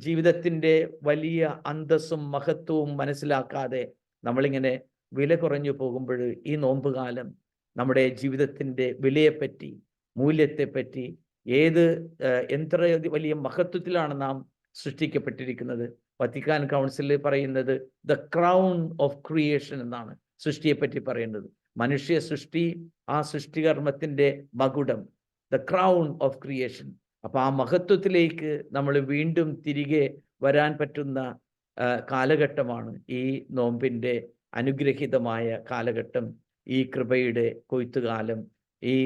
ജീവിതത്തിൻ്റെ വലിയ അന്തസ്സും മഹത്വവും മനസ്സിലാക്കാതെ നമ്മളിങ്ങനെ വില കുറഞ്ഞു പോകുമ്പോൾ ഈ നോമ്പുകാലം നമ്മുടെ ജീവിതത്തിൻ്റെ വിലയെപ്പറ്റി, മൂല്യത്തെപ്പറ്റി, എത്ര വലിയ മഹത്വത്തിലാണ് നാം സൃഷ്ടിക്കപ്പെട്ടിരിക്കുന്നത്. വത്തിക്കാൻ കൗൺസിലിൽ പറയുന്നത് ദ ക്രൗൺ ഓഫ് ക്രിയേഷൻ എന്നാണ് സൃഷ്ടിയെപ്പറ്റി പറയുന്നത്. മനുഷ്യ സൃഷ്ടി, ആ സൃഷ്ടികർമ്മത്തിൻ്റെ മകുടം, ദ ക്രൗൺ ഓഫ് ക്രിയേഷൻ. അപ്പം ആ മഹത്വത്തിലേക്ക് നമ്മൾ വീണ്ടും തിരികെ വരാൻ പറ്റുന്ന കാലഘട്ടമാണ് ഈ നോമ്പിൻ്റെ അനുഗ്രഹീതമായ കാലഘട്ടം, ഈ കൃപയുടെ കൊയ്ത്തുകാലം, ഈ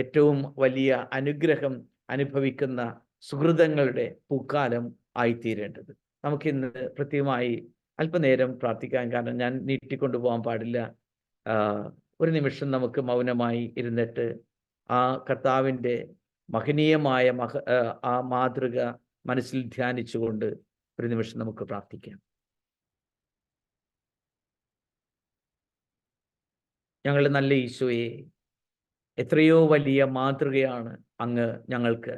ഏറ്റവും വലിയ അനുഗ്രഹം അനുഭവിക്കുന്ന സുഹൃതങ്ങളുടെ പൂക്കാലം ആയിത്തീരേണ്ടത്. നമുക്കിന്ന് പ്രത്യേകമായി അല്പനേരം പ്രാർത്ഥിക്കാൻ, കാരണം ഞാൻ നീട്ടിക്കൊണ്ടു പോകാൻ പാടില്ല. ഒരു നിമിഷം നമുക്ക് മൗനമായി ഇരുന്നിട്ട് ആ കർത്താവിൻ്റെ മഹനീയമായ ആ മാതൃക മനസ്സിൽ ധ്യാനിച്ചുകൊണ്ട് ഒരു നിമിഷം നമുക്ക് പ്രാർത്ഥിക്കാം. ഞങ്ങളുടെ നല്ല ഈശോയെ, എത്രയോ വലിയ മാതൃകയാണ് അങ്ങ് ഞങ്ങൾക്ക്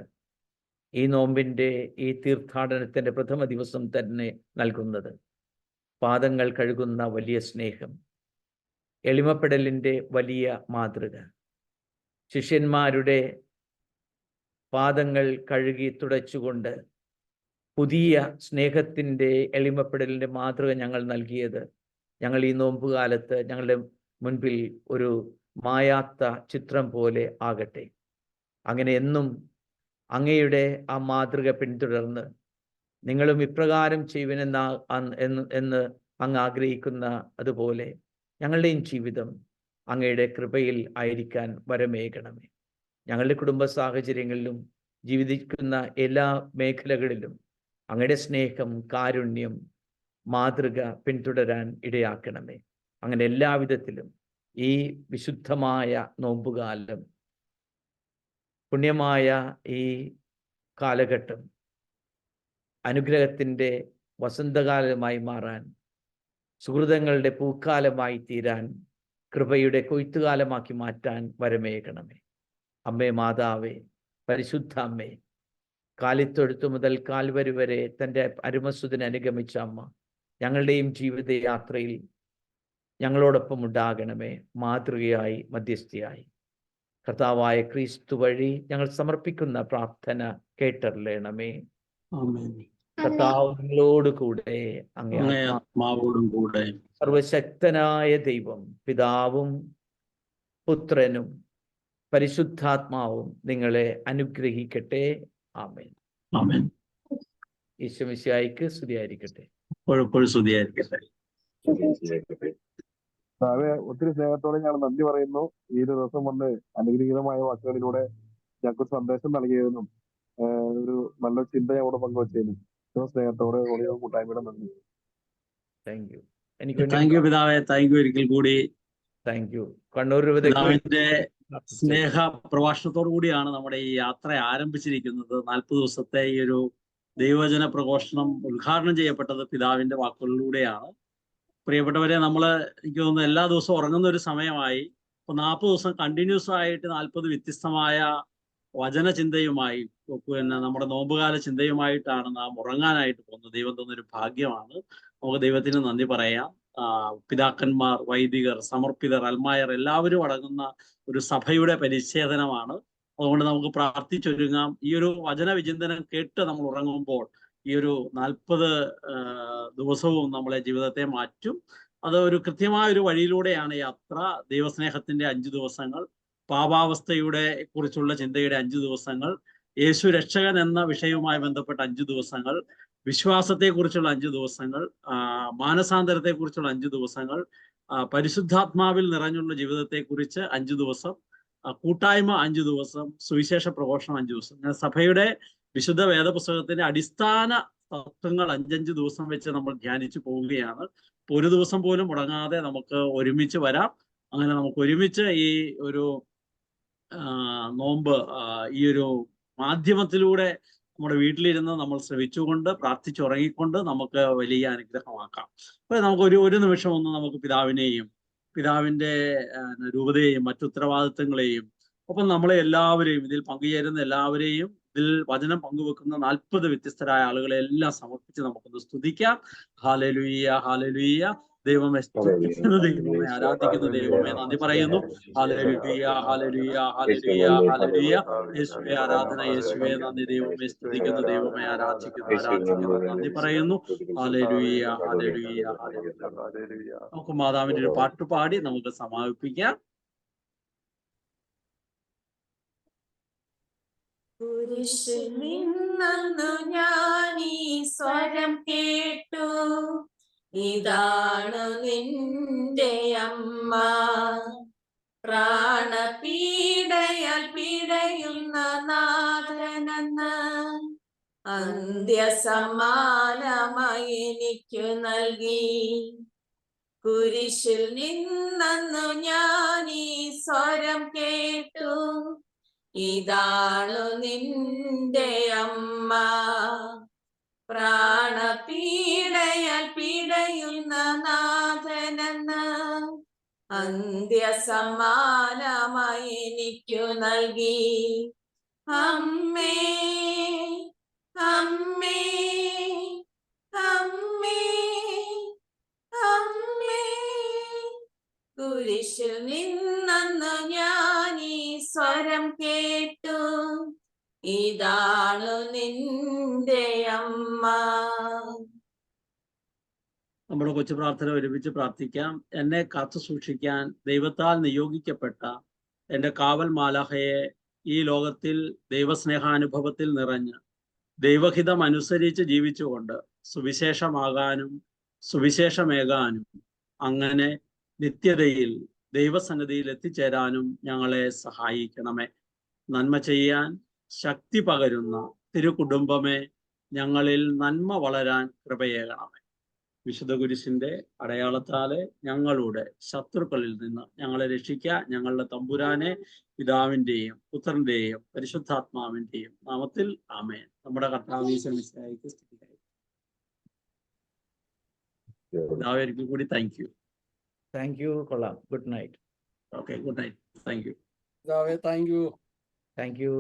ഈ നോമ്പിൻ്റെ ഈ തീർത്ഥാടനത്തിൻ്റെ പ്രഥമ ദിവസം തന്നെ നൽകുന്നത്. പാദങ്ങൾ കഴുകുന്ന വലിയ സ്നേഹം, എളിമപ്പെടലിൻ്റെ വലിയ മാതൃക, ശിഷ്യന്മാരുടെ പാദങ്ങൾ കഴുകി തുടച്ചുകൊണ്ട് പുതിയ സ്നേഹത്തിൻ്റെ എളിമപ്പെടലിൻ്റെ മാതൃക ഞങ്ങൾ നൽകിയത് ഞങ്ങൾ ഈ നോമ്പുകാലത്ത് ഞങ്ങളുടെ മുൻപിൽ ഒരു മായാത്ത ചിത്രം പോലെ ആകട്ടെ. അങ്ങനെ എന്നും അങ്ങയുടെ ആ മാതൃക പിന്തുടർന്ന് നിങ്ങളും ഇപ്രകാരം ചെയ്യുവനെന്ന് അങ്ങ് ആഗ്രഹിക്കുന്ന അതുപോലെ ഞങ്ങളുടെയും ജീവിതം അങ്ങയുടെ കൃപയിൽ ആയിരിക്കാൻ വരമേകണമേ. ഞങ്ങളുടെ കുടുംബ സാഹചര്യങ്ങളിലും ജീവിക്കുന്ന എല്ലാ മേഖലകളിലും അങ്ങയുടെ സ്നേഹം, കാരുണ്യം, മാതൃക പിന്തുടരാൻ ഇടയാക്കണമേ. അങ്ങനെ എല്ലാവിധത്തിലും ഈ വിശുദ്ധമായ നോമ്പുകാലം, പുണ്യമായ ഈ കാലഘട്ടം അനുഗ്രഹത്തിൻ്റെ വസന്തകാലമായി മാറാൻ, സുഹൃതങ്ങളുടെ പൂക്കാലമായി തീരാൻ, കൃപയുടെ കൊയ്ത്തുകാലമാക്കി മാറ്റാൻ വരമേകണമേ. അമ്മേ മാതാവേ, പരിശുദ്ധ അമ്മേ, കാലിത്തൊഴുത്തു മുതൽ കാൽവരി വരെ തൻ്റെ അരുമസുതനെ അനുഗമിച്ച അമ്മ, ഞങ്ങളുടെയും ജീവിതയാത്രയിൽ ഞങ്ങളോടൊപ്പം ഉണ്ടാകണമേ. മാതൃകയായി, മധ്യസ്ഥയായി കർത്താവായ ക്രിസ്തു വഴി ഞങ്ങൾ സമർപ്പിക്കുന്ന പ്രാർത്ഥന കേട്ടറിയണമേ. കർത്താവ് നിങ്ങളോട് കൂടെ, അങ്ങേ ആത്മാവോടും കൂടെ. സർവശക്തനായ ദൈവം പിതാവും പുത്രനും പരിശുദ്ധാത്മാവും നിങ്ങളെ അനുഗ്രഹിക്കട്ടെ. ആമേൻ. ആമേൻ. ഈശോ മിശിഹായ്ക്ക് സ്തുതിയായിരിക്കട്ടെ. എപ്പോഴും സ്തുതിയായിരിക്കട്ടെ. ഒത്തിരി സ്നേഹത്തോടെ ഞാൻ നന്ദി പറയുന്നു. ഈ ഒരു ദിവസം വന്ന് അനുഗ്രഹീതമായ വാക്കുകളിലൂടെ ഞങ്ങൾക്ക് സന്ദേശം നൽകിയതിനും ഒരു നല്ല ചിന്ത ഞങ്ങളോട് പങ്കുവച്ചതിനും സ്നേഹത്തോടെ കൂട്ടായ്മയുടെ നന്ദി. Thank you. താങ്ക് യു പിതാവേ, താങ്ക് യു ഒരിക്കൽ കൂടി. Thank U. കണ്ണൂർ പിതാവിന്റെ സ്നേഹ പ്രഭാഷണത്തോടു കൂടിയാണ് നമ്മുടെ ഈ യാത്ര ആരംഭിച്ചിരിക്കുന്നത്. 40 ദിവസത്തെ ഈ ഒരു ദൈവവചന പ്രഘോഷണം ഉദ്ഘാടനം ചെയ്യപ്പെട്ടത് പിതാവിന്റെ വാക്കുകളിലൂടെയാണ്. പ്രിയപ്പെട്ടവരെ, എനിക്ക് തോന്നുന്നു എല്ലാ ദിവസവും ഉറങ്ങുന്ന ഒരു സമയമായി. ഇപ്പൊ 40 ദിവസം കണ്ടിന്യൂസ് ആയിട്ട് 40 വ്യത്യസ്തമായ വചന ചിന്തയുമായി, പിന്നെ നമ്മുടെ നോമ്പുകാല ചിന്തയുമായിട്ടാണ് നാം ഉറങ്ങാനായിട്ട് പോകുന്നത്. ദൈവം തന്നൊരു ഭാഗ്യമാണ്. നമുക്ക് ദൈവത്തിന് നന്ദി പറയാം. പിതാക്കന്മാർ, വൈദികർ, സമർപ്പിതർ, അൽമായർ എല്ലാവരും അടങ്ങുന്ന ഒരു സഭയുടെ പരിച്ഛേദനമാണ്. അതുകൊണ്ട് നമുക്ക് പ്രാർത്ഥിച്ചൊരുങ്ങാം. ഈ ഒരു വചന വിചിന്തനം കേട്ട് നമ്മൾ ഉറങ്ങുമ്പോൾ ഈ ഒരു 40 ദിവസവും നമ്മളെ ജീവിതത്തെ മാറ്റും. അത് ഒരു കൃത്യമായ ഒരു വഴിയിലൂടെയാണ് യാത്ര. ദൈവസ്നേഹത്തിന്റെ 5 ദിവസങ്ങൾ, പാപാവസ്ഥയുടെ കുറിച്ചുള്ള ചിന്തയുടെ 5 ദിവസങ്ങൾ, യേശു രക്ഷകൻ എന്ന വിഷയവുമായി ബന്ധപ്പെട്ട 5 ദിവസങ്ങൾ, വിശ്വാസത്തെക്കുറിച്ചുള്ള 5 ദിവസങ്ങൾ, മാനസാന്തരത്തെക്കുറിച്ചുള്ള 5 ദിവസങ്ങൾ, പരിശുദ്ധാത്മാവിൽ നിറഞ്ഞുള്ള ജീവിതത്തെക്കുറിച്ച് 5 ദിവസം, കൂട്ടായ്മ 5 ദിവസം, സുവിശേഷ പ്രഘോഷണം 5 ദിവസം. സഭയുടെ വിശുദ്ധ വേദപുസ്തകത്തിന്റെ അടിസ്ഥാന തത്വങ്ങൾ 5 ദിവസം വെച്ച് നമ്മൾ ധ്യാനിച്ചു പോവുകയാണ്. ഒരു ദിവസം പോലും മുടങ്ങാതെ നമുക്ക് ഒരുമിച്ച് വരാം. അങ്ങനെ നമുക്ക് ഒരുമിച്ച് ഈ ഒരു നോമ്പ് ഈ ഒരു മാധ്യമത്തിലൂടെ നമ്മുടെ വീട്ടിലിരുന്ന് നമ്മൾ ശ്രവിച്ചുകൊണ്ട് പ്രാർത്ഥിച്ചുറങ്ങിക്കൊണ്ട് നമുക്ക് വലിയ അനുഗ്രഹമാക്കാം. അപ്പൊ നമുക്ക് ഒരു നിമിഷം ഒന്ന് നമുക്ക് പിതാവിന്റെ രൂപതയെയും മറ്റു ഉത്തരവാദിത്തങ്ങളെയും ഒപ്പം നമ്മളെ എല്ലാവരെയും ഇതിൽ പങ്കുചേരുന്ന എല്ലാവരെയും ഇതിൽ വചനം പങ്കുവെക്കുന്ന 40 വ്യത്യസ്തരായ ആളുകളെ എല്ലാം സമർപ്പിച്ച് നമുക്കൊന്ന് സ്തുതിക്കാം. Hallelujah, hallelujah. ദൈവമേ സ്തുതിക്കുന്ന ദൈവമേ, ആരാധിക്കുന്ന ദൈവമേ, നന്ദി പറയുന്നു. Hallelujah, hallelujah, hallelujah, hallelujah. യേശുവേ ആരാധന, യേശുവേ നന്ദി. ദൈവമേ സ്തുതിക്കുന്ന ദൈവമേ, ആരാധിക്കുന്നു, നന്ദി പറയുന്നു. Hallelujah, hallelujah, hallelujah. നമുക്ക് മാതാവിന്റെ ഒരു പാട്ട് പാടി നമുക്ക് സമാപിപ്പിക്കാം. കുരിശിൽ നിന്നു ഞാൻ ഈ സ്വരം കേട്ടു, ഇതാണ് നിന്റെ അമ്മ. പ്രാണപീഡയാൽ പീഡയുന്ന നാഥനെന്ന് അന്ത്യസമ്മാനമായി എനിക്കു നൽകി. കുരിശിൽ നിന്നു ഞാൻ ഈ സ്വരം കേട്ടു, ഇതാണു നിന്റെ അമ്മ. പ്രാണപീഡയാൽ പീഡയുന്ന നാഥനെന്ന് അന്ത്യസമ്മാനമായി എനിക്കു നൽകി. അമ്മേ, അമ്മേ, അമ്മേ, അമ്മേ. കുരിശിൽ നിന്നു ഞാൻ ഈ സ്വരം കേട്ടു, ഇതാണു നിന്റെ അമ്മ. നമ്മുടെ കൊച്ചു പ്രാർത്ഥന ഒരുമിച്ച് പ്രാർത്ഥിക്കാം. എന്നെ കാത്തു സൂക്ഷിക്കാൻ ദൈവത്താൽ നിയോഗിക്കപ്പെട്ട എൻ്റെ കാവൽ മാലാഹയെ ഈ ലോകത്തിൽ ദൈവസ്നേഹാനുഭവത്തിൽ നിറഞ്ഞ് ദൈവഹിതം അനുസരിച്ച് ജീവിച്ചുകൊണ്ട് സുവിശേഷമാകാനും സുവിശേഷമേകാനും അങ്ങനെ നിത്യതയിൽ ദൈവസന്നിധിയിൽ എത്തിച്ചേരാനും ഞങ്ങളെ സഹായിക്കണമേ. നന്മ ചെയ്യാൻ ശക്തി പകരുന്ന തിരുകുടുംബമേ, ഞങ്ങളിൽ നന്മ വളരാൻ കൃപയേകണമേ. വിശുദ്ധ കുരിശിന്റെ അടയാളത്താലെ ഞങ്ങളുടെ ശത്രുക്കളിൽ നിന്ന് ഞങ്ങളെ രക്ഷിക്കുക. ഞങ്ങളുടെ തമ്പുരാനെ, പിതാവിന്റെയും പുത്രന്റെയും പരിശുദ്ധാത്മാവിന്റെയും നാമത്തിൽ ആമേൻ. നമ്മുടെ കർത്താവ് ഈശോ മിശിഹായ്ക്ക് സ്തുതിയായിരിക്കട്ടെ. പിതാവേ, ഒരിക്കൽ കൂടി താങ്ക് യു. Thank you. കൊള്ളാം. Good night. Okay, good night. Thank you. Thank you. Thank U.